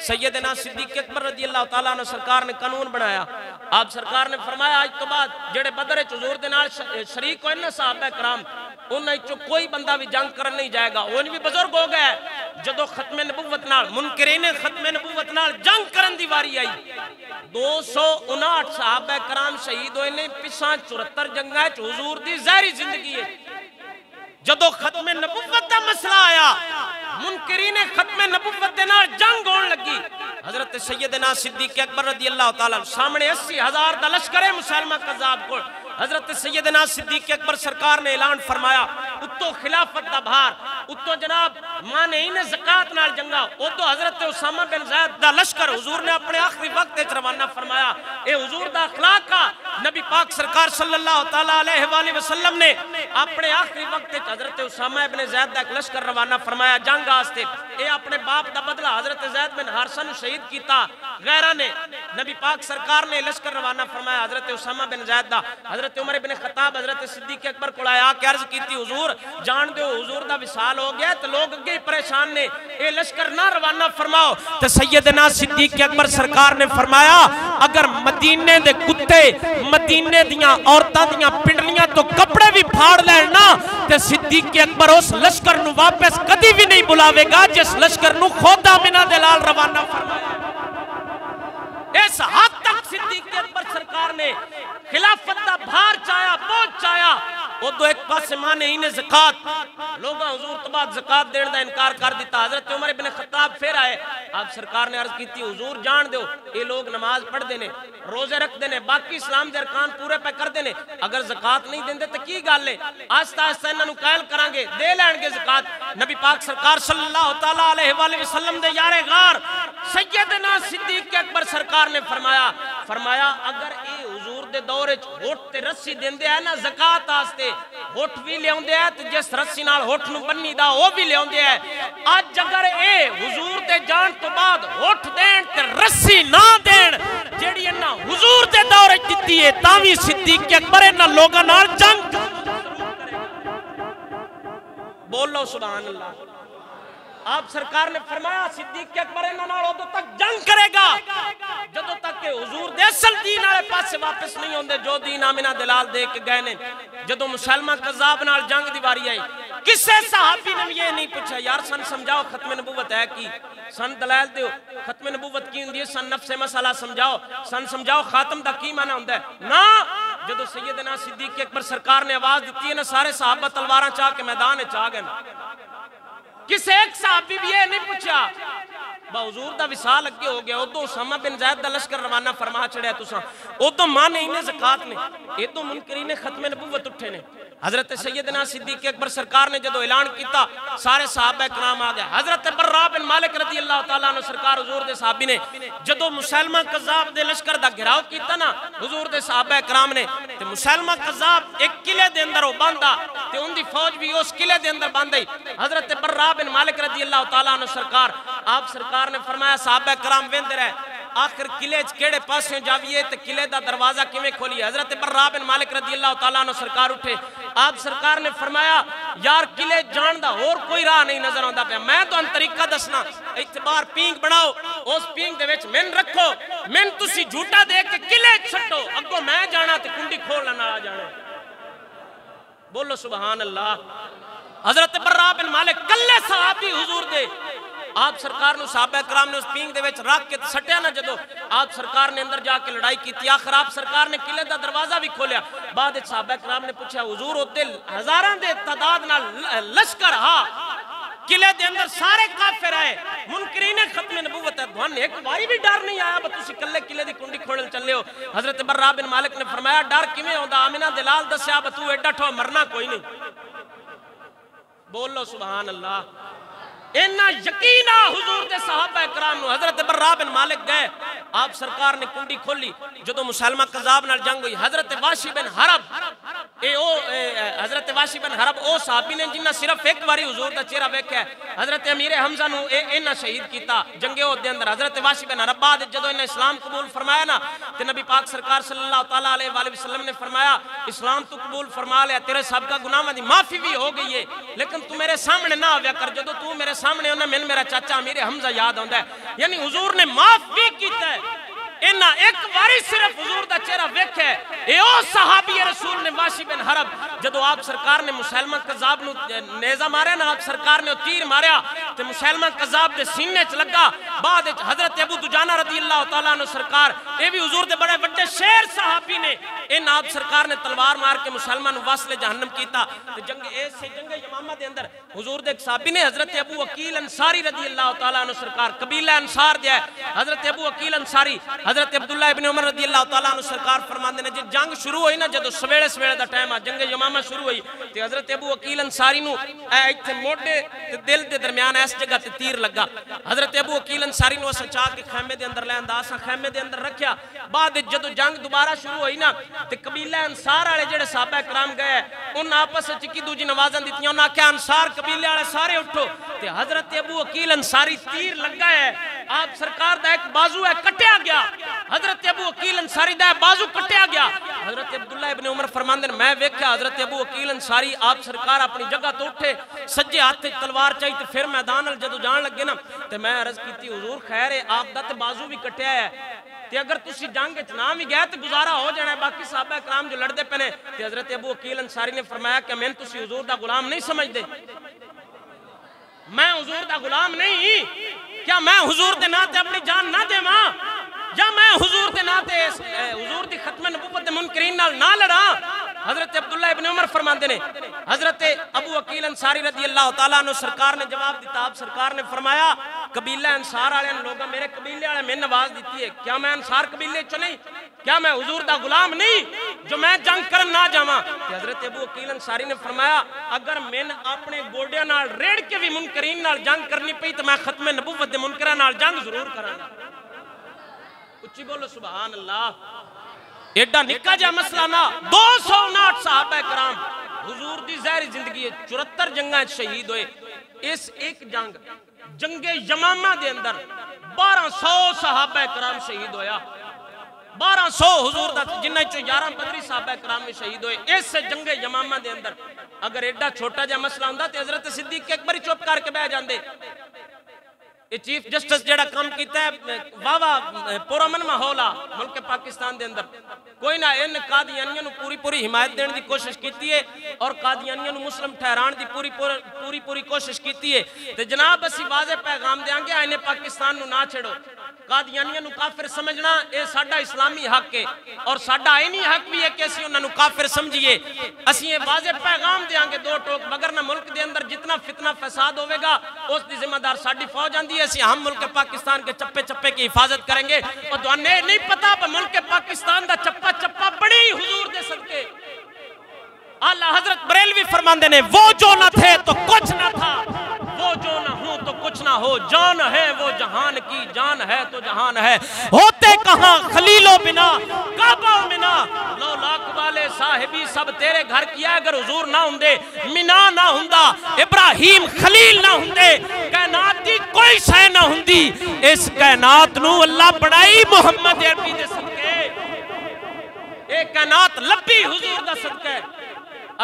सैयदना सिद्दीक अकबर रज़ी अल्लाह तआला अन्हु सरकार ने कानून बनाया। आप सरकार ने फरमाया आज तो बाद जेड़े बदर च हुजूर दे नाल शरीक होए ना सहाबा कराम, उन्हां चो कोई बंदा भी जंग करन नहीं जाएगा। उन भी बुजुर्ग हो गए जदों खत्मे नबुव्वत नाल मुनकरीने खत्मे नबुव्वत नाल जंग करन दी वारी आई 259 सहाबा कराम शहीद होए ने। पिछां 74 जंगां च हुजूर दी ज़ाहिरी जिंदगी है। जदों खत्मे नबुव्वत दा मसला आया मुनकरीने खत्मे नबुव्वत दे नाल जंग होण लगी। हजरत सैयदना सिद्दीक अकबर रज़ी अल्लाह तआला सामने 80,000 दा लश्कर है मुसलमा कज़ाब को। हजरत सैयदना सिद्दीक अकबर सरकार ने ऐलान फरमाया उत्तो खिलाफत दा भार उत्तो जनाब माने ने ज़कात नाल जंगा उतो हजरत उसामा बिन ज़ैद दा लश्कर हुजूर ने अपने आखिरी वक्त विच रवाना फरमाया। ए हुजूर दा अखलाक का नबी पाक सरकार सल्लल्लाहु तआला अलैहि वसल्लम ने अपने आखिरी वक्त विच हजरत उसामा इब्न ज़ैद दा लश्कर रवाना फरमाया जंग वास्ते। ए अपने बाप दा बदला हजरत ज़ैद बिन हारिसा नु शहीद कीता गैरा ने। नबी पाक सरकार ने लश्कर रवाना फरमाया हजरत उसामा बिन ज़ैद दा। हजरत उमर इब्न खत्ताब हजरत सिद्दीक अकबर को आया के अर्ज की हुजूर जान दो हुजूर दा विसाल हो गया तो लोग अगे परेशान ने ए लश्कर ना रवाना फरमाओ। तो सैयदना सिद्दीक अकबर सरकार ने फरमाया अगर मदीने दे कुत्ते मदीने दियां औरतां दियां पिंडलियां तो कपड़े भी फाड़ लैण ना ते सिद्दीक अकबर उस लश्कर नु वापस कदी भी नहीं बुलावेगा जिस लश्कर नु खुद आमिना दे लाल रवाना फरमाया। इस हद तक सिद्दीक अकबर सरकार ने खिलाफत का भार चाया बोझ चाया। उदो एक पासे माने इन्हें ज़कात लोग हुजूर तो बाद ज़कात देने का इनकार कर दिता। हजरत उमर इब्न खत्ताब फिर आए आप सरकार ने अर्ज की हुजूर जान दो ये लोग नमाज पढ़ते ने रोजे रखते ने बाकी इस्लाम के अरकान पूरे पे करते ने अगर ज़कात नहीं देंदे तो की गल है आस्ता आस्ता इन्हां नूं कायल करांगे दे लैणगे ज़कात। नबी पाक सरकार सल्लल्लाहु तआला अलैहि वसल्लम दे यारे गार सैयदना सिद्दीक अकबर सरकार ने फरमाया अगर ये हुजूर दे दौर च होठ ते रस्सी देंदे है ना ज़कात वास्ते होठ भी लियाउंदे है ते जिस रस्सी नाल होठ नूं बन्नी दा ओ भी लियाउंदे है। अज अगर ए हुजूर दे जान तो बाद होठ देण ते रस्सी ना देण जेड़ी इन्हां हुजूर दे दौर च दित्ती है तां वी सिद्दीक अकबर इन्हां लोकां नाल जंग बोलो सुभान अल्लाह। आप सरकार ने फरमाया सिद्दीक अकबर इन्हां नाल उदों तक जंग करेगा जदों तक के हुजूर दे असल दीन वाले पासे वापस नहीं होंदे जो दीन आमिना दलाल दे के गए ने। जदों मुसलमा कज़ाब नाल जंग दी वारी आई किसे सहाबी ने ये नहीं पूछा यार सन समझाओ खत्म नबूवत है की सन दलाल दो खत्म नबूवत की हुंदी है सन नफ्से मसला समझाओ सन समझाओ खातम दा की माना हुंदा है ना। जदों सैयदना सिद्दीक अकबर सरकार ने आवाज दी है ना सारे सहाबा तलवारां चा के मैदान विच आ गए। किसी एक सहाबी भी ये नहीं पूछा हुजूर दा विसाल अगे हो गया उदों उसामा बिन ज़ैद दा लश्कर रवाना फरमा छड़िया तुसां उदों माने इन्हें ज़कात ने इदों मुनकरीने खत्मे नबूवत उठे ने। हजरत सैयदना सिद्दीक अकबर सरकार ने जदों ऐलान किया सारे सहाबा कराम आ गए। हजरत बर्रा बिन मालिक रज़ी अल्लाह तआला अन्हु सरकार हुजूर दे सहाबी ने जदों मुसलमा कज़ाब दे लश्कर दा घेराव किया ना हुजूर दे सहाबा कराम ने ते मुसलमा कज़ाब एक किले दे अंदर बंदा ते उनकी फौज भी उस किले दे अंदर बंद आई। हजरत बर्रा बिन मालिक रज़ी अल्लाह तआला अन्हु सरकार आप सरकार ने फरमाया सहाबा कराम वेंदे रहे आखिर किले च केड़े पासे जाविए ते किले दा दरवाजा किवें खोलिए। हजरत बर्रा बिन मालिक रज़ी अल्लाह तआला अन्हु सरकार उठे आप सरकार ने फरमाया यार किले जान दा और कोई राह नहीं नजर आंदा पिया मैं तुहानू तरीका दसना इत्थे बाहर पींग बनाओ उस पींग दे विच मैन रखो मैन तुसी झूठा दे के किले छड्डो अगों मैं जाना ते कुंडी खोलण आ जाना। बोलो सुभान अल्लाह। हजरत बर्रा बिन मालिक कल्ले सहाबी हुजूर दे आप सरकार ने सहाबा कराम ने उस पींग दे विच रख के सट्या ना जदों आप सरकार ने अंदर जाके लड़ाई की आखिर आप सरकार ने किले दा दरवाजा भी खोलिया। बाद विच सहाबा कराम ने पूछा हुजूर ओते हजारां दे तादाद नाल लश्कर हा किले दे अंदर सारे काफिर आए मुनकरीने खत्मे नबूवत है तुहानू एक बारी भी डर नहीं आया बस तुसी कल्ले किले दी कुंडी खोलण चले हो। हजरत बर्रा बिन मालिक ने फरमाया डर किवें आउंदा आमिना दे लाल दस्या ब तू एडा ठो मरना कोई नहीं। बोलो सुभान अल्लाह। इन्ना यकीन आ हुजूर दे सहाबा कराम नु। हजरत बर्रा बिन मालिक गए आप सरकार ने कुंडी खोली जदों मुसलमा कज़ाब नाल जंग हुई हजरत वाशी बिन हरब हजरत वाशी बिन हरब ओ सहाबी ने जिन्ना सिर्फ एक बारी हुजूर दा चेहरा वेख्या हजरत अमीर हमजा नु इन्ना शहीद कीता जंगे ओहद दे अंदर। हजरत वाशी बिन हरब बाद जदों इन्हें इस्लाम कबूल फरमाया ना ते नबी पाक सरकार सल्लल्लाहु तआला अलैहि वसल्लम ने फरमाया इस्लाम तू कबूल फरमा लिया तेरे सब का गुनाहां दी माफी भी हो गई है लेकिन तू मेरे सामने ना आव्या कर जदों तू मेरे सामने होना मैनूं मेरा चाचा अमीर हमजा याद आउंदा है यानी हुजूर ने माफ भी कीता है। इन्हां एक बारी सिर्फ हुजूर दा चेहरा वेखे ए ओ सहाबी रसूल ने वाशी बिन हरब जदों आप सरकार ने मुसलमान कज़ाब नु नेज़ा मारे ना आप सरकार ने तीर मारिया ते मुसलमान कज़ाब दे सीने च लगा बाद विच हजरत अबू दुजाना रज़ी अल्लाह तआला अन्हु सरकार ए भी हुजूर दे बड़े बड़े शेर सहाबी ने इन आप सरकार ने तलवार मार के मुसलमान नु वासले जहन्नम कीता ते जंग यमामा दे अंदर हुजूर दे एक सहाबी ने हजरत अबू वकील अंसारी रज़ी अल्लाह तआला अन्हु सरकार कबीला अंसार दे हजरत अबू वकील अंसारी हजरत अब्दुल्लाह इब्न उमर रज़ी अल्लाह तआला अन्हु सरकार फरमांदे ने जे जंग शुरू होई ना जदों सवेले सवेले दा टाइम आ जंग यमामा शुरू हुई ते हजरत अबू वकील अंसारी नु इत्थे मोढे ते दिल दे दरमियान इस जगह ते तीर लगा हजरत अबू वकील अंसारी नु अस चा के खैमे दे अंदर लैंदा अस खैमे दे अंदर रखया बाद जदों जंग दोबारा शुरू हुई ना ते कबीला अंसार वाले जेड़े साहबा कराम गए उन आपस विच की दूजी नवाज़ां दित्तियां उन्हां आख्या अंसार कबीले वाले सारे उठो ते हजरत अबू वकील अंसारी तीर लगा है आप सरकार दा एक बाजू है कटिया गया हजरत अबू वकील अंसारी दा बाजू कटिया गया हजरत अब्दुल्लाह इब्न उमर फरमांदे मैं वेख्या हजरत अबू वकील अंसारी आप सरकार अपनी जगह तो उठे सज्जे हाथ ते तलवार चाही ते फिर मैदान नाल जदों जान लगे ना ते मैं अर्ज कीती हुजूर खैर है आप दा ते बाजू भी कटिया है ते अगर तुसी जंग च ना भी गए तो गुजारा हो जाना है बाकी साहबा कराम जो लड़ते पे ने ते हजरत अबू वकील अंसारी ने फरमाया कि मैं तुसी हुजूर दा गुलाम नहीं समझदे मैं हुजूर दा गुलाम नहीं क्या मैं हुजूर दे नाते अपनी जान ना देवां या मैं हुजूर दे नाते हुजूर दी खत्म नबूवत दे मुनकरीन नाल ना लड़ा हजरत अब्दुल्लाह इब्न उमर फरमाते ने हजरत अबू वकील अंसारी रज़ी अल्लाह तआला अन्हु सरकार ने जवाब दिता आप सरकार ने फरमाया कबीला अंसार वाले लोग मेरे कबीले वाले मैंने नवाज दी है क्या मैं अंसार कबीले चो नहीं क्या मैं हुजूर दा गुलाम नहीं जो मैं जंग करन ना जावां हजरत अबू वकील अंसारी ने फरमाया अगर मैंने अपने गोडियां नाल रेड़ के भी मुनकरीन नाल जंग करनी पई तो मैं खत्म नबूवत दे मुनकरां नाल जंग जरूर करांगा उच्ची बोलो सुभान अल्लाह एडा निक्का जा मसला ना 259 साहबा कराम हुजूर दी ज़ाहिरी जिंदगी 74 जंगां शहीद होए इस एक जंगे यमामा दे अंदर 1200 साहबा कराम शहीद होया 1200 हुजूर दा जिन्हां चों 11 बदरी साहबा कराम में शहीद होए इस जंगे यमामा दे अंदर अगर एडा छोटा जा मसला हुंदा ते हजरत सिद्दीक एक बारी चुप करके बैठ जांदे ये चीफ जस्टिस जेड़ा काम कीता है वावा पुरअमन माहौल आ मुल्क पाकिस्तान दे अंदर कोई ना इन कादियानियों नु पूरी हिमायत देने की कोशिश कीती है और कादियानियों नु मुस्लिम ठहराने की पूरी कोशिश कीती है ते जनाब असी वाज़े पैगाम देंगे इन्हें पाकिस्तान नु ना छेड़ो कादियानियों नु काफिर समझना ये साडा इस्लामी हक है और साडा आईनी हक भी है कि असी उन्हां नु काफिर समझिए असी ये वाज़े पैगाम देंगे दो टोक मगर ना मुल्क दे अंदर जितना फितना फसाद होवेगा उस दी जिम्मेदार साडी फौज आंदी है हम मुल्क पाकिस्तान के चप्पे चप्पे की हिफाजत करेंगे और तुहाने नहीं पता मुल्क पाकिस्तान दा चप्पा चप्पा बड़ी हुजूर दे सदके आला हजरत बरेलवी फरमाते ने वो जो न थे तो कुछ न था वो जो न हो तो कुछ ना हो जान है वो जहान की जान है तो जहान है होते कहां खलीलो बिना काबा मिना लो लाख वाले साहिबी सब तेरे घर किया अगर हुजूर ना हुंदे मिना ना हुंदा इब्राहिम खलील ना हुंदे कायनात दी कोई शय ना हुंदी इस कायनात नु अल्लाह बनाई मोहम्मद अरबी दे सदके ए कायनात लब्बी हुजूर दा सदका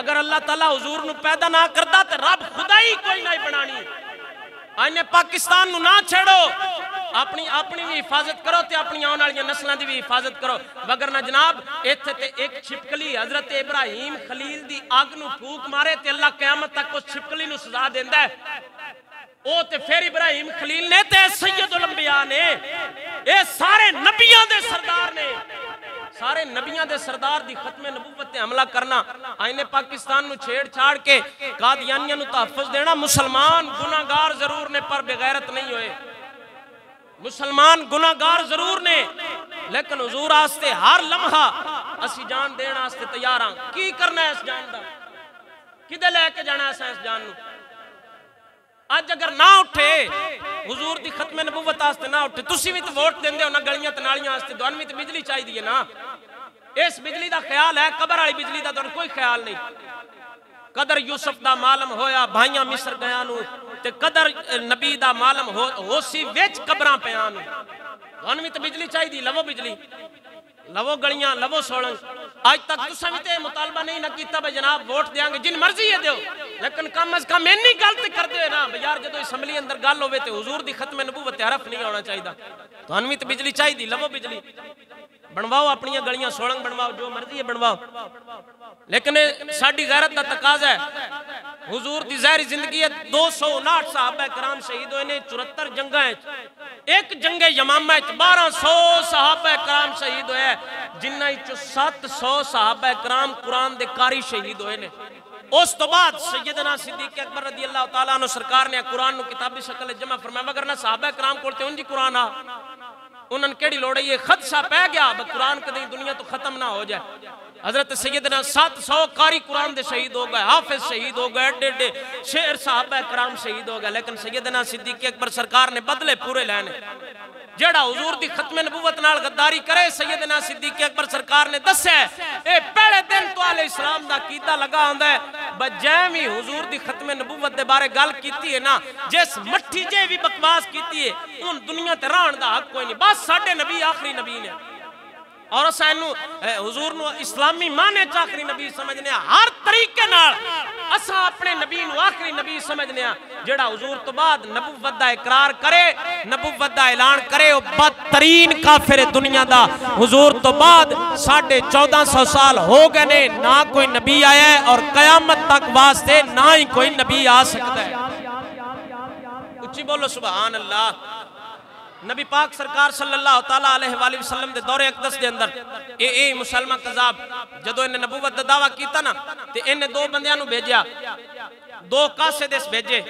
अगर अल्लाह ताला हुजूर नु पैदा ना करदा ते रब खुदा ही कोई नहीं बनानी आने पाकिस्तान नु ना छेड़ो अपनी भी हिफाजत करो ते अपनी आने वाली नस्लों की भी हिफाजत करो मगर ना जनाब इत्थे ते एक छिपकली हजरत इब्राहिम खलील दी आग नु फूक मारे ते अल्लाह क़यामत तक उस छिपकली नु सजा देंदा है ओ ते फिर इब्राहिम खलील ने ते सैयदुल अंबिया ने ये सारे नबियां दे सरदार ने सारे नबियां दे सरदार दी खत्मे नबूवत ते हमला करना आईने पाकिस्तान नु छेड़ छाड़ के कादियानियां नु तहफ़्फ़ुज़ देना मुसलमान गुनाहगार जरूर ने पर बेगैरत नहीं होए मुसलमान गुनाहगार जरूर ने लेकिन हुजूर आस्ते हर लम्हा असी जान देने आस्ते तैयार हां की करना है इस जान दा किदे लेके जाना है इस जान नु आज अगर ना उठे हुजूर दी खत्मे नबूवत आस्ते ना उठे तुसी भी तो वोट देंदे हो ना गलियां ते नालियां आस्ते तुहानू भी तो बिजली चाहिए ना इस बिजली दा ख्याल है कबर वाली बिजली दा तुहानू कोई ख्याल नहीं कदर यूसुफ दा मालम होया भाइयां मिस्र गया नु ते कदर नबी दा मालम होसी विच कबरां पियां नु तुहानू भी तो बिजली चाहिए लवो बिजली लवो गलियां लवो सोलंग आज तक तुसा भी ते मुतालबा नहीं ना कीता भाई जनाब वोट देंगे जिन मर्जी है दो लेकिन कम अज कम इन्नी गलती कर दे ना यार जो असम्बली अंदर गल होवे ते हुजूर दी खत्म नबूवत हरफ नहीं होना चाहिए तुहानू भी तो बिजली चाहिए लवो बिजली बनवाओ अपनी गलियां सोलंग बनवाओ जो मर्जी है बनवाओ, लेकिन साडी गैरत का तकाजा है। हुजूर दी ज़ाहिरी जिंदगी है 259 सहाबा कराम शहीद हुए ने 74 जंगा, एक जंगे यमामा 1200 सहाबा कराम शहीद हुए, जिन्हां 700 सहाबा कराम कुरान दे कारी शहीद हुए ने। उस तो बाद सैयदना सिद्दीक़ अकबर रज़ी अल्लाह तआला अन्हु सरकार ने कुरान नु किताबी शक्ल जमा फरमाया, मगर ना सहाबा कराम कोल ते उंज कुरान आ, उन्होंने केड़ी लोड़ है, ये खदशा पै गया कुरान कदी दुनिया तो खत्म ना हो जाए। हजरत सैयदना 700 कारी कुरान दे शहीद हो गए, हाफिज शहीद हो गए, एडे एडे शेर साहबा कराम शहीद हो गए, लेकिन सैयदना सिद्दीक़ अकबर सरकार ने बदले पूरे लेने। जेड़ा हुजूर दी खत्मे नबूवत नाल गद्दारी करे, सैयदना सिद्दीक़ अकबर सरकार ने दस्या ए पहले दिन तो आले इस्लाम दा कीदा लगा आंदा है, बजैवी हुजूर दी खत्मे नबूवत दे बारे गल कीती है ना, जिस मट्ठी जे भी बकवास कीती है उन दुनिया ते रहन दा हक कोई नहीं, बस साडे नबी आखिरी नबी ने, और सानू हुजूर नु इस्लामी माने च आखिरी नबी समझने, हर तरीके नाल असा अपने नबी नु आखिरी नबी समझने। जेड़ा हुजूर तो बाद नबूवत दा इकरार करे, नबूवत दा ऐलान करे, वो बदतरीन काफिर है दुनिया दा। हुजूर तो बाद 1450 साल हो गए ने, ना कोई नबी आया है और कयामत तक वास्ते ना ही कोई नबी आ सकता है। उच्ची बोलो सुभान अल्लाह। नबी पाक सरकार सल्लल्लाहु तआला अलैहि वसल्लम दे दौरे अक़दस दे अंदर ए मुसलमान कज़ाब जदों इन्हें नबूवत दा दावा कीता ना, ते इन्हें दो बंदियां नु भेजा, दो कासे देस भेजे।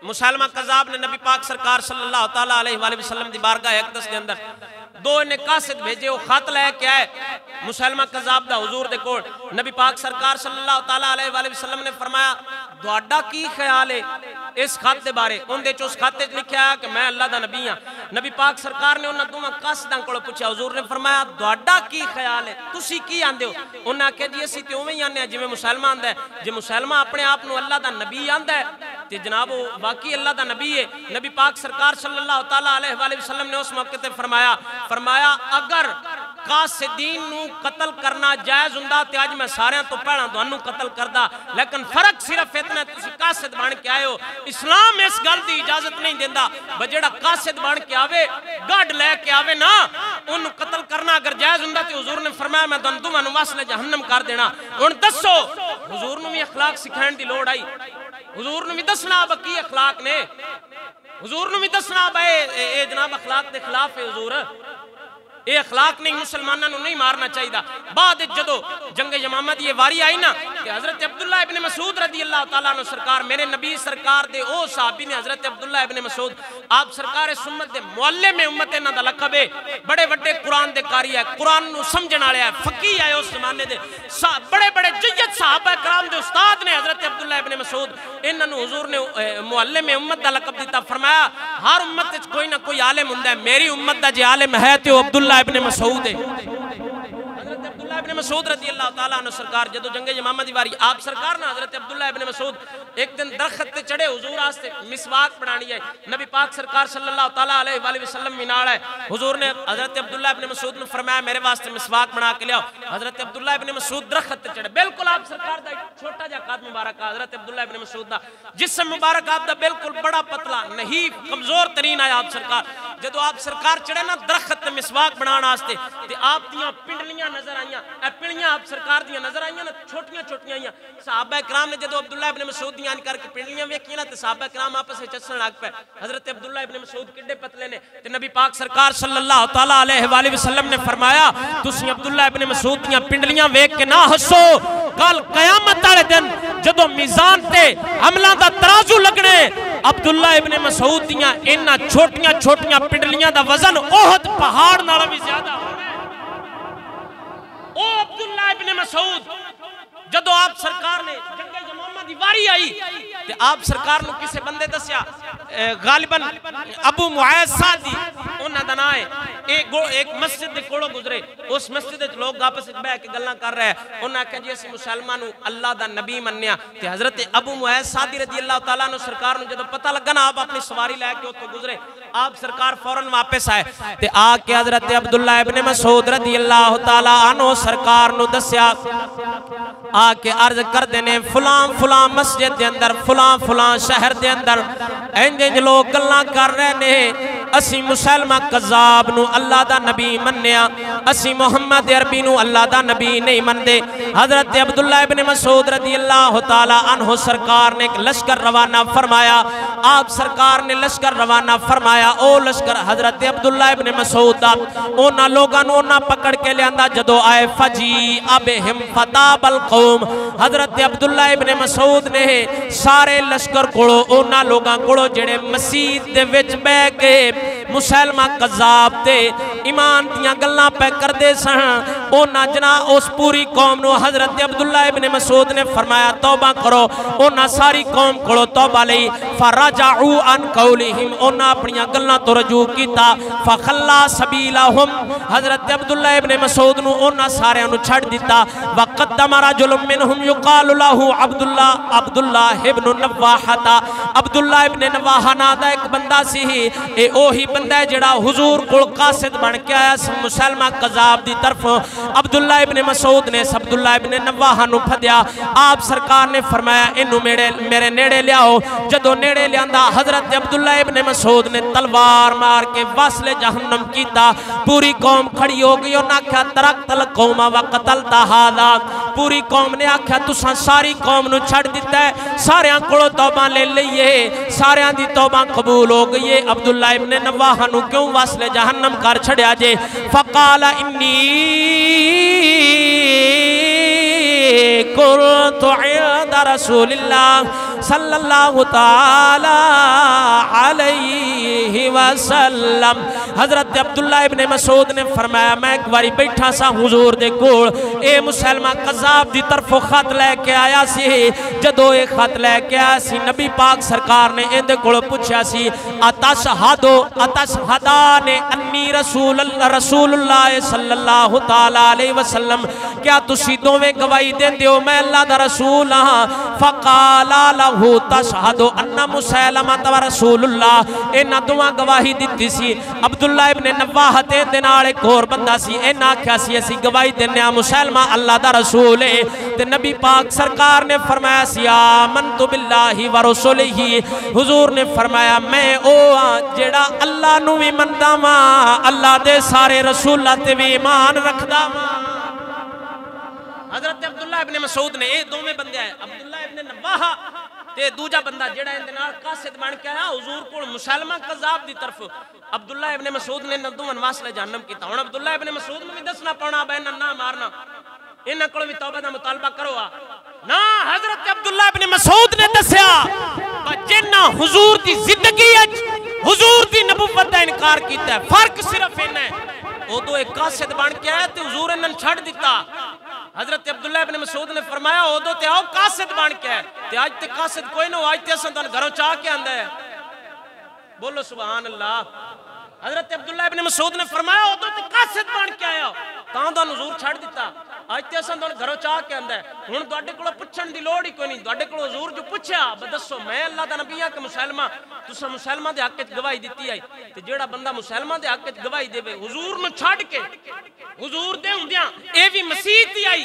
मुसलमान कज़ाब ने नबी पाक सरकार सल्लल्लाहु तआला अलैहि वसल्लम दी बारगाह अक़दस दे अंदर दो इन्हें कासिद भेजे, वो खत लैके आए मुसलमान कज़ाब दा हुजूर दे कोल। नबी पाक सरकार सल्लल्लाहु तआला अलैहि वसल्लम ने फरमाया, तुहाडा की ख्याल है इस खत के बारे? उनके उस खत लिखा है कि मैं अल्लाह दा नबी हाँ। नबी पाक सरकार ने उन्होंने दोवां कासिदां कोलों पूछा, हुजूर ने फरमाया तुहाडा की ख्याल है, तुसी की आंदे हो? उन्हें आख्या जी असीं ते उवें ही आने जिवें मुसलमान आंदा है, जे मुसलमान अपने आप नूं अल्लाह दा नबी आंदा है ते जनाब वो बाकी अल्लाह दा नबी है। नबी पाक सरकार सल्लल्लाहु तआला अलैहि वसल्लम ने उस मौके ते फरमाया अगर कासिदीन नू कतल करना जायज हुंदा ते अज मैं सारियां तो पहला तुहानू कतल करदा, लेकिन फर्क सिर्फ इतना तुसी कासिद बन के आए हो। इस्लाम इस गल की इजाजत नहीं देंदा जेड़ा कासिद बन के आवे गढ़ लैके आवे ना उन्हें कतल करना अगर जायज हुंदा ते हुजूर ने फरमाया मैं तुहानू दोवां नू वासले जहन्नम कर देना। हुण दसो हुजूर नू भी अखलाक सिखाने की लोड़ आई, हुजूर नू भी दसना अब की अखलाक ने, हुजूर नू भी दसना अब ए जनाब अखलाक के खिलाफ है। हुजूर ये अखलाक नहीं, मुसलमानों को नहीं मारना चाहिए। बाद जदों जंगे यमामा की वारी आई ना कि हजरत अब्दुल्ला इब्ने मसूद रज़ी अल्लाह तआला अन्हु सरकार मेरे नबी सरकार दे ओ सहाबी ने हजरत अब्दुल्ला इब्ने मसूद आप सरकार इस उम्मत दे मुअल्लिम में उम्मत इन्हां दा लक़ब है, बड़े बड़े कुरान दे कारी है, कुरान नू समझण वाले है, फकीह है उस जमाने दे, बड़े बड़े जय्यद सहाबा कराम दे उस्ताद ने हजरत अब्दुल्ला इब्ने मसूद। इन्हां नू हुजूर ने मुअल्लिम में उम्मत दा लक़ब दिता। फरमाया हर उम्मत विच कोई ना कोई आलिम हुंदा है, मेरी उम्मत दा जे आलिम है ते अब्दुल्ला इब्ने मसूद है। हजरत अब्दुल्ला इब्ने मसूद रज़ी अल्लाह तआला अन्हु सरकार जदों जंगे यमामा दी वारी आप सरकार ना हजरत अब्दुल्ला इब्ने मसूद एक दिन दरखत ते चढ़े हुजूर वास्ते मिसवाक बनानी है। नबी पाक सरकार सल्लल्लाहु तआला अलैहि वसल्लम मिनाल है। हुजूर ने हजरत अब्दुल्ला इब्ने मसूद ने फरमाया मेरे वास्ते मिसवाक बना के लियाओ। हजरत अब्दुल्ला इब्ने मसूद दरखत ते चढ़े, बिल्कुल आप सरकार दा छोटा जा कद मुबारक हजरत अब्दुल्ला इब्ने मसूद दा जिस्म मुबारक आप दा बिल्कुल बड़ा पतला नहीं कमजोर तरीन है आप सरकार। जदों आप सरकार चढ़े ना दरखत ते मिसवाक बनाने वास्ते ते आप दियां पिंडलियां नजर आईयां, ए पिंडलियां आप सरकार दियां नजर आईयां ना छोटियां छोटियां आईयां। सहाबा कराम ने जदों अब्दुल्ला इब्ने मसूद दियां करके पिंडलियां वेखियां ना ते सहाबा कराम आपस विच हसण लग पे। हजरत अब्दुल्ला इब्ने मसूद किड्डे पतले ने ते नबी पाक सरकार सल्लल्लाहु तआला अलैहि वसल्लम ने फरमाया तुसीं अब्दुल्ला इब्ने मसूद दियां पिंडलियां वेख के ना हसो, कल कयामत वाले दिन जदों मीज़ान ते अमलां दा तराजू लगणे अब्दुल्ला इब्ने मसूद दियां इन्हां छोटियां छोटियां पिंडलियां दा वजन ओहद पहाड़ नालों भी ज्यादा होना। ओ अब्दुल्ला इब्ने मसूद जदों आप सरकार ने जंगे यमामा दी वारी आई ते आप सरकार नू किसे बंदे दस्या गालिबन अबू मुआयज सादी उन्हां दा नाम है, एक मस्जिद दे कोलों गुजरे, उस मस्जिद विच लोग आपस विच बैठ के गल्लां कर रहे हैं। उन्हां आख्या जी असीं मुसलमान नू अल्लाह दा नबी मन्निया ते हजरत अबू मुआयज सादी रज़ी अल्लाह तआला अन्हु सरकार नू जदों पता लगा ना आप अपनी सवारी लैके उत्थों गुजरे, आप सरकार फौरन वापस आए ते आके हजरत अब्दुल्ला इब्ने मसूद रज़ी अल्लाह तआला अन्हु सरकार नू दस्या, आके अर्ज कर देने फलां फलां मस्जिद दे अंदर फलां फलां शहर दे अंदर इंज इंज लोग गल्लां कर रहे ने, असी मुसलमा कज़ाब नू अल्लाह दा नबी मन्निया, असी मुहम्मद अरबी नू अल्लाह दा नबी नहीं मनदे। हजरत अब्दुल्ला इब्न मसूद रज़ी अल्लाह तआला अन्हु सरकार ने एक लश्कर रवाना फरमाया। आप सरकार ने लश्कर रवाना फरमाया। ओ लश्कर हजरत अब्दुल्ला इब्न मसूद दा उन्हां लोगां नू उन्हां पकड़ के लियांदा। जदों आए फजी अबहिम फताबल कौम, हजरत अब्दुल्ला इब्न मसूद ने सारे लश्कर कोलों उन्हां लोगां कोलों जेड़े मसीत दे विच बैठ के मुसलमा कज़ाब ते ईमान दियां गल्लां पे करदे सन, उन्हां जना उस पूरी कौम नू हजरत अब्दुल्ला इब्न मसूद ने फरमाया तौबा करो। उन्हां सारी कौम कोलों तौबा लई। फरजाऊ अन कौलिहिम, उन्हां अपनियां गल्लां तो रजू कीता। फखल्ला सबीलहुम, हजरत अब्दुल्ला इब्न मसूद नू उन्हां सारियां नू छड़ दिता। वक़द्दम रजुलुम मिनहुम युकालु लहू अब्दुल्ला इब्न नवाहता, अब्दुल्ला इब्न नवाहा नां दा एक बंदा सी। ए ओही बंदा है जिहड़ा हुजूर कोल कासिद बन के आया मुसलमा कज़ाब दी तरफ। अब्दुल्ला इब्न मसूद ने अब्दुल्ला इब्न नवाहा नू फद्या। आप सरकार ने फरमाया इनू मेरे नेड़े लियाओ। जदों नेड़े लियांदा हजरत अब्दुल्ला इब्न मसूद ने तलवार मार के वासले जहन्नम कीता। पूरी कौम खड़ी हो गई। उन्हें आख्या तरक्तल कौमा व क़तलता हादा, पूरी कौम ने आख्या तुसां सारी कौम नू छड़ दिता है, सारियां कोलों तौबा ले लईए, सारियां दी तौबा कबूल हो गई है। अब्दुल्ला इब्न नवाहा नू क्यों वासले जहन्नम कर छड़िया जे? फ़क़ाला इन्नी कुन्तु इंदा रसूलिल्लाह सल्लल्लाहु ताला अलैहि वसल्लम। हजरत अब्दुल्ला इब्न मसूद ने फरमाया मैं एक बारी बैठा सा हुजूर दे कोल, ए मुसलमा कज़ाब दी तरफों खत लैके आया सी। जदों ये खत लैके आया सी नबी पाक सरकार ने इहदे कोलों पुछया सी अतशहदा ने अन्नी रसूलुल्लाह सल्लल्लाहु ताला अलैहि वसल्लम, क्या तुसी दोवें गवाही देंदे हो मैं अल्लाह दा रसूल हां? फ़क़ाला लहू तशहदु अन्ना मुसैलमा व रसूलुल्लाह, इन्हां दोवां गवाही दित्ती सी। अब्दुल्ला इब्न नवाह ते दे नाल एक होर बंदा सी, इन्हां आख्या सी असीं गवाही दिन्ने आ मुसैलमा अल्लाह दा रसूल है। ते नबी पाक सरकार ने फरमाया सी आमनतु बिल्लाहि व रसूलिही, हुजूर ने फरमाया मैं ओ जेड़ा अल्लाह नू भी मनदा वां, अल्लाह दे सारे रसूलां ते भी ईमान रखदा वां। हजरत अब्दुल्ला इब्न मसूद ने ये दोवें बंदे आए, अब्दुल्ला इब्न नवाहा ते दूजा बंदा जेड़ा इहदे नाल कासिद बन के आया हुजूर कोल मुसलमा कज़ाब दी तरफ। अब्दुल्ला इब्न मसूद ने दोवें वासले जहन्नम कीता। हुण अब्दुल्ला इब्न मसूद नूं भी दसना पौना बे ना मारना, इन्हां कोल भी तौबा दा मुतालबा करो ना। हजरत अब्दुल्ला इब्न मसूद ने दस्या जिन्ना हुजूर दी जिंदगी हुजूर दी नबुव्वत दा इनकार कीता, फर्क सिर्फ इन्ना है उदों एक कासिद बन के आया ते हुजूर इन्हां नूं छड़ दिता। हजरत अब्दुल्ला इब्न मसूद ने फरमाया उदों ते आओ कासिद बन के आए, ते अज ते कासिद कोई ना, अज ते असां तुहानूं घरों चाह के आंदा है। बोलो सुभान अल्लाह। हजरत अब्दुल्ला इब्न मसूद ने फरमाया उदों ते कासिद बन के आया तां दा हुजूर छड़ दिता, अज ते असां तुहानूं घरों चाह के आंदा है। हुण तुहाडे कोलों पुछण दी लोड़ ही कोई नहीं, तुहाडे कोलों हुजूर जो पुछया दसो मैं अल्लाह दा नबी हां कि मुसलमा, तुसां मुसलमा दे हक च गवाही दित्ती है। ते जेड़ा बंदा मुसलमा दे हक च गवाही देवे हुजूर नूं छड़ के, हुजूर दे हुंदियां ए भी मसीत ही आई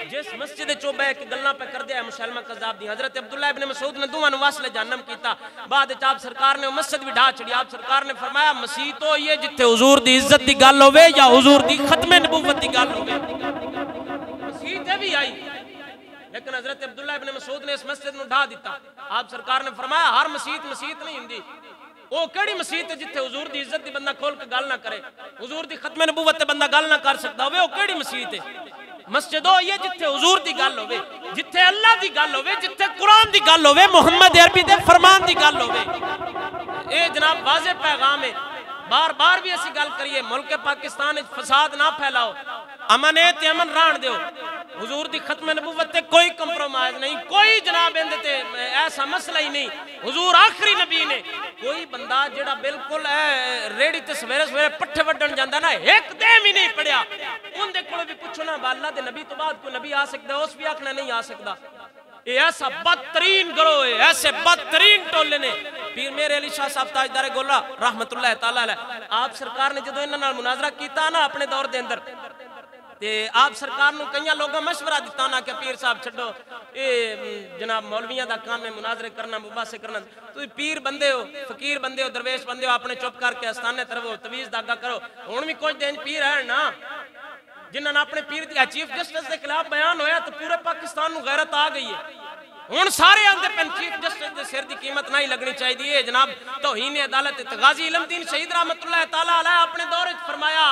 जिस मस्जिद चो बैठ के गल्लां पे करदे आ मुसलमा कज़ाब दी। हजरत अब्दुल्ला इब्न मसूद ने दोवां नूं वासले जहन्नम कीता। बाद विच आप सरकार ने मस्जिद भी ढा छड़ी। आप सरकार ने फरमाया मसीत हो ये जिथे हुजूर दी इज्जत दी गल होवे या हुजूर दी खत्मे नबुव्वत दी गल होवे, मसीत भी आई। लेकिन हजरत अब्दुल्ला इब्न मसूद ने इस मस्जिद नूं ढा दिता। आप सरकार ने फरमाया हर मसीत नहीं हुंदी, वो केड़ी मसीत है जिथे हुजूर दी इज्जत दी बंदा खोल के गल ना करे, हुजूर दी खत्मे नबुव्वत ते बंदा गल ना कर सकदा होवे, वो केड़ी मसीत है? मस्जिद हो ये जिथे हुजूर दी गल होवे, जिथे अल्लाह दी गल होवे, जिथे कुरान दी गल होवे, मुहम्मद अरबी दे फरमान दी गल होवे। ए जनाब वाज़े पैगाम है, बार बार भी ऐसी गल करिए, मुल्क पाकिस्तान में फसाद ना फैलाओ, अमन है ते अमन राण दो। हुजूर दी खत्म नबुव्वत ते कोई कंप्रोमाइज नहीं, कोई जनाब इहदे ते ऐसा मसला ही नहीं। हुजूर आखिरी नबी ने, कोई बंदा जेड़ा बिल्कुल रेड़ी ते सवेरे सवेरे पट्ठे वड्डण जांदा ना, एक देम ही नहीं पढ़िया, उनदे कोल भी पुछो ना अल्लाह दे नबी तो बाद कोई नबी आ सकदा, उस भी आखना नहीं आ सकदा। ये ऐसा बदतरीन गिरोह है, ऐसे बदतरीन टोले ने। पीर मेरे अली शाह साहब ताजदारे गोला रहमतुल्लाह तआला अलैह, आप सरकार ने जदों इन्हां नाल मुनाजरा कीता ना अपने दौर दे अंदर, ते आप सरकार नूं कई लोगों मशवरा दिता ना कि पीर साहब छड्डो ये जनाब मौलवियां दा काम है मुनाजरे करना मुबासे करना तुसीं पीर बंदे हो फकीर बंदे हो दरवेश बंदे हो अपने चुप करके आस्थाने तरवो तवीज़ दागा करो हुण भी कुछ दिन पीर है ना जिन्होंने अपने पीर दी चीफ जस्टिस के खिलाफ बयान होया तो पूरे पाकिस्तान नूं गैरत आ गई है हुण सारे आंदे पेन चीफ जस्टिस दे सिर दी कीमत नहीं लगनी चाहिए जनाब तौहीन अदालत गाजी इलमदीन शहीद रहमतुल्लाह तआला अलैह अपने दौर च फरमाया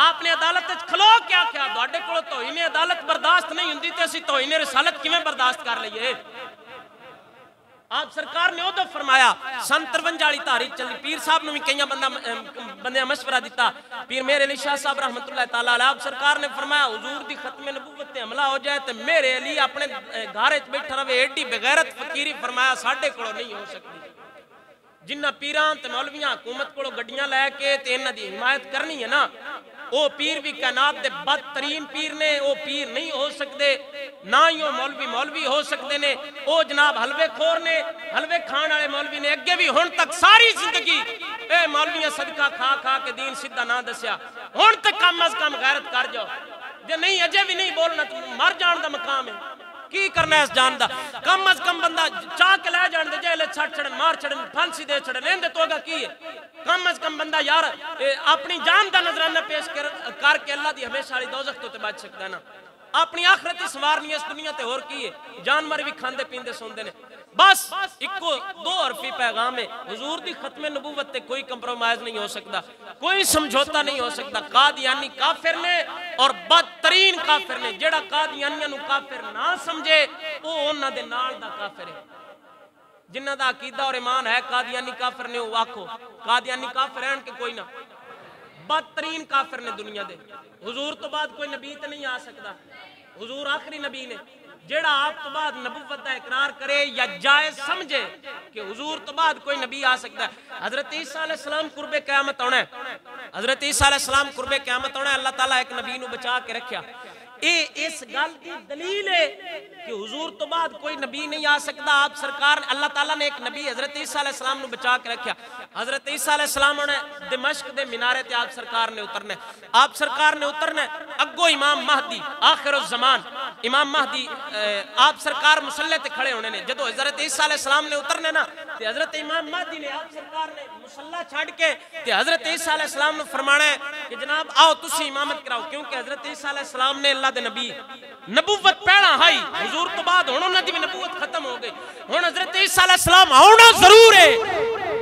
आपने अदालत च खलो क्या क्या तुहाडे कोल तौहीन अदालत बर्दाश्त नहीं हुंदी ते असीं तौहीन रिसालत किवें बर्दाश्त कर लईए आप सरकार ने उदो फरमाया सन 53 वाली तारीख चली पीर साहब ने भी कई बंदे मशवरा दिता पीर मेरे अली शाह साहब रहमतुल्लाह तआला अलैह आप सरकार ने फरमाया हुजूर दी खत्म नबूवत ते हमला हो जाए तो मेरे अली अपने घर च बैठा रहे एडी बेगैरत फकीरी फरमाया साडे कोल नहीं हो सकती जिन्ना पीरां ते मौलवियां हुकूमत कोलों गड्डियां लैके ते इन्हां दी हिमायत करनी है ना वो पीर भी कायनात दे बदतरीन पीर ने वो पीर नहीं हो सकते ना ही वो मौलवी हो सकते ने वो जनाब हलवे खोर ने हलवे खान वाले मौलवी ने अगे भी हुण तक सारी जिंदगी ए मौलवियां सदका खा खा के दीन सीधा ना दसिया हुण तक कम अज कम गैरत कर जाओ जे नहीं अजे भी नहीं बोलना तो मर जान दा मकाम है की करना है इस जान दा कम अज कम बंदा चाह के लै जान दे जेल छड़ छड़न मार छड़न फांसी दे छड़न इहदे तोगा की है कम अज कम बंदा यार अपनी जान का नजराना पेश करके अल्लाह की हमेशा वाली दोज़ख तो बच सकता है ना अपनी आखिरत ही सवारनी इस दुनिया ते होर की है जानवर भी खांदे पींदे सोंदे ने बस इको दो हरफी पैगाम है हुजूर दी खत्म नबूवत ते कोई कंप्रोमाइज नहीं हो सकता कोई समझौता नहीं हो सकता कादियानी काफिर ने और बदतरीन काफिर ने जेड़ा कादियानियां नूं काफिर ना समझे वो उन्हां दे नाल दा काफिर है जिन्हां दा अकीदा और ईमान है कादियानी काफिर ने वो आखो कादियानी काफिर हैं कि कोई ना बदतरीन काफिर ने दुनिया दे हुजूर तो बाद कोई नबी ते नहीं आ सकता हुजूर आखिरी नबी ने जेड़ा आप तो बाद नबूवत दा इकरार करे या जायज समझे कि हुजूर तो बाद कोई नबी आ सकता है हजरत ईसा अलैहि सलाम कुर्बे क़यामत होना है हजरत ईसा अलैहि सलाम कुर्बे क़यामत होना है अल्लाह ताला एक नबी नूं बचा के रखया इस गल की दलील है कि हुजूर तो बाद कोई नबी नहीं आ सकता आप सरकार अल्लाह ताला ने एक नबी हजरत ईसा अलैहि सलाम नूं बचा के रखया हजरत ईसा अलैहि सलाम ने दिमश्क दे मीनारे ते आप सरकार ने उतरना अगो इमाम महदी आखिरुज़ ज़मान इमाम महदी आप सरकार मुसल्ले ते खड़े होने ने जदों हजरत ईसा अलैहि सलाम ने उतरने ना ते हजरत इमाम महदी ने आप सरकार ने मुसल्ला छड़ के ते हजरत ईसा अलैहि सलाम ने फरमाना है कि जनाब आओ तुसी इमामत कराओ क्योंकि हजरत ईसा अलैहि सलाम ने अल्लाह दे नबी नबूवत पहला हाई हुजूर तो बाद हुण उन्हां दी भी नबूवत खत्म हो गई हुण हजरत ईसा अलैहि सलाम आउणा जरूर है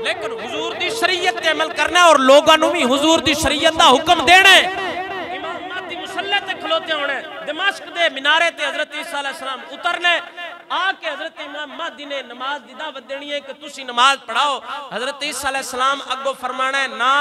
लेकिन हुजूर दी शरीयत ते अमल करना और लोगां नूं भी हुजूर दी शरीयत दा हुक्म देना है इमाम महदी मुसल्ले ते खलोते होने दिमश्क दे मीनारे ते हजरत ईसा अलैहि सलाम उतरने आके हजरत इमाम महदी ने नमाज दी दावत देनी है कि तुसी नमाज पढ़ाओ हजरत ईसा अलैहि सलाम अगो फरमाना है ना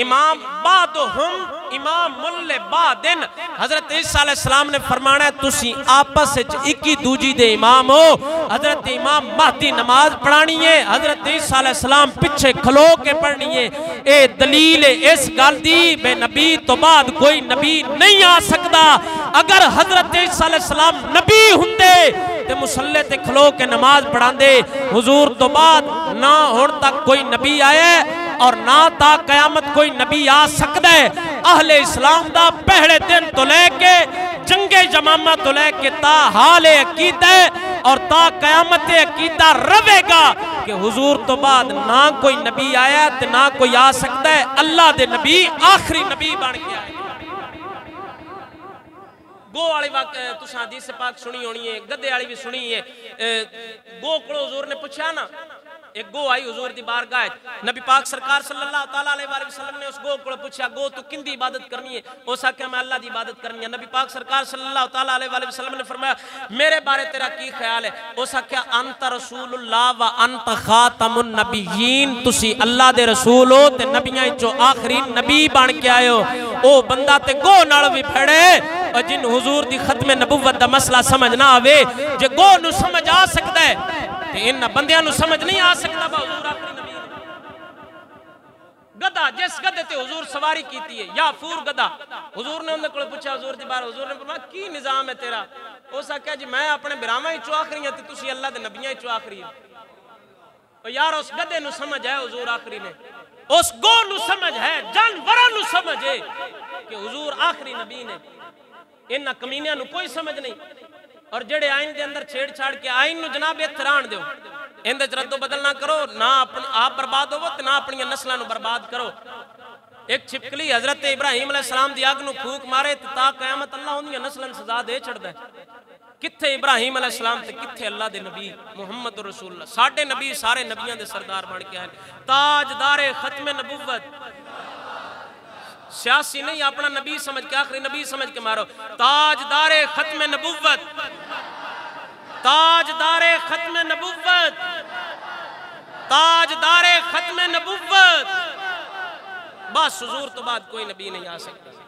इमाम बादहुम इमामुल बादिन हजरत ईसा अलैहि सलाम ने फरमाना है तुसी आपस विच इक्की दूजी दे इमाम हो हजरत इमाम महदी नमाज पढ़ानी है हजरत ईसा अलैहि सलाम पीछे खलो के पढ़नी है ए दलील है इस गल दी बे नबी तो बाद कोई नबी नहीं आ सकता अगर हजरत ईसा अलैहि सलाम नबी हुंदे ते मुसल्ले ते खलो के नमाज पढ़ांदे हुजूर तो बाद ना हुण तक कोई नबी आया और ना ता कयामत कोई नबी आ सकता है अहले इस्लाम दा पहले दिन तो लेके जंगे जमामा तो लेके ता हाले अकीदा और ता कयामत अकीदा रहेगा कि हुजूर तो बाद ना कोई नबी आया ते ना कोई आ सकता है अल्लाह दे नबी आखिरी नबी बन के आए गो वाली वक्त तुसां हदीस पाक सुनी होनी है गधे वाली भी सुनी है गो को हुजूर ने पूछा ना एक गो आई हुजूर दी बारगाह नबी पाक सरकार सल्लल्लाहु तआला अलैहि वसल्लम ने उस गो को पूछा गो तू किंदी इबादत करनी है उस आख्या मैं अल्लाह दी इबादत करनी है नबी पाक सरकार सल्लल्लाहु तआला अलैहि वसल्लम ने फरमाया मेरे बारे तेरा की ख्याल है उस आख्या अंत रसूलुल्लाह व अंत खातमुन नबिय्यीन तुसी अल्लाह दे रसूल हो ते नबियां चो आखिरी नबी बन के आए हो ओ बंदा ते गो नाल भी फड़े और जिन हुजूर दी खत्म नबुव्वत दा मसला समझ ना आवे जे गो नु समझ आ सकदा है ते इन बंदियां नु समझ नहीं आ सकता हुजूर आखिरी नबी गधा जिस गधे ते हुजूर सवारी कीती है या फूर गधा हुजूर ने उनके कोल पूछा हुजूर दी बार हुजूर ने फरमाया की निजाम है तेरा उस आख्या जी मैं अपने बिरावां चो आखिरी हां ते तुसी अल्लाह दे नबियां चो आखिरी हो यार उस गधे नु समझ है हुजूर आखिरी ने, उस गो नु समझ है, जानवरों नु समझ है कि हुजूर आखिरी नबी ने। इन कमीनियां नु कोई समझ नहीं। और जेड़े आइन के अंदर छेड़छाड़ के आइन नु जनाब इतरान दो, इंदे च रद्दो बदल ना करो, ना अपने आप बर्बाद होवो ते ना अपनी नस्लां नु बर्बाद करो। एक छिपकली हजरत इब्राहिम अलैहिस्सलाम दी आग नु फूक मारे ता कयामत अल्लाह उन्दी नस्लां सजा दे छड़दा है। किथे इब्राहिम अलैहिस्सलाम ते किथे अल्लाह दे नबी मुहम्मद रसूलुल्लाह। साडे नबी सारे नबियां दे सरदार बन के आए, ताजदारे खत्म नबुव्वत। सियासी नहीं, अपना नबी समझ के, आखिरी नबी समझ के मारो। ताजदारे खत्म नबुव्वत, ताजदारे खत्म नबुव्वत, ताजदारे खत्म नबुव्वत। बस हुजूर तो बाद कोई नबी नहीं आ सकता।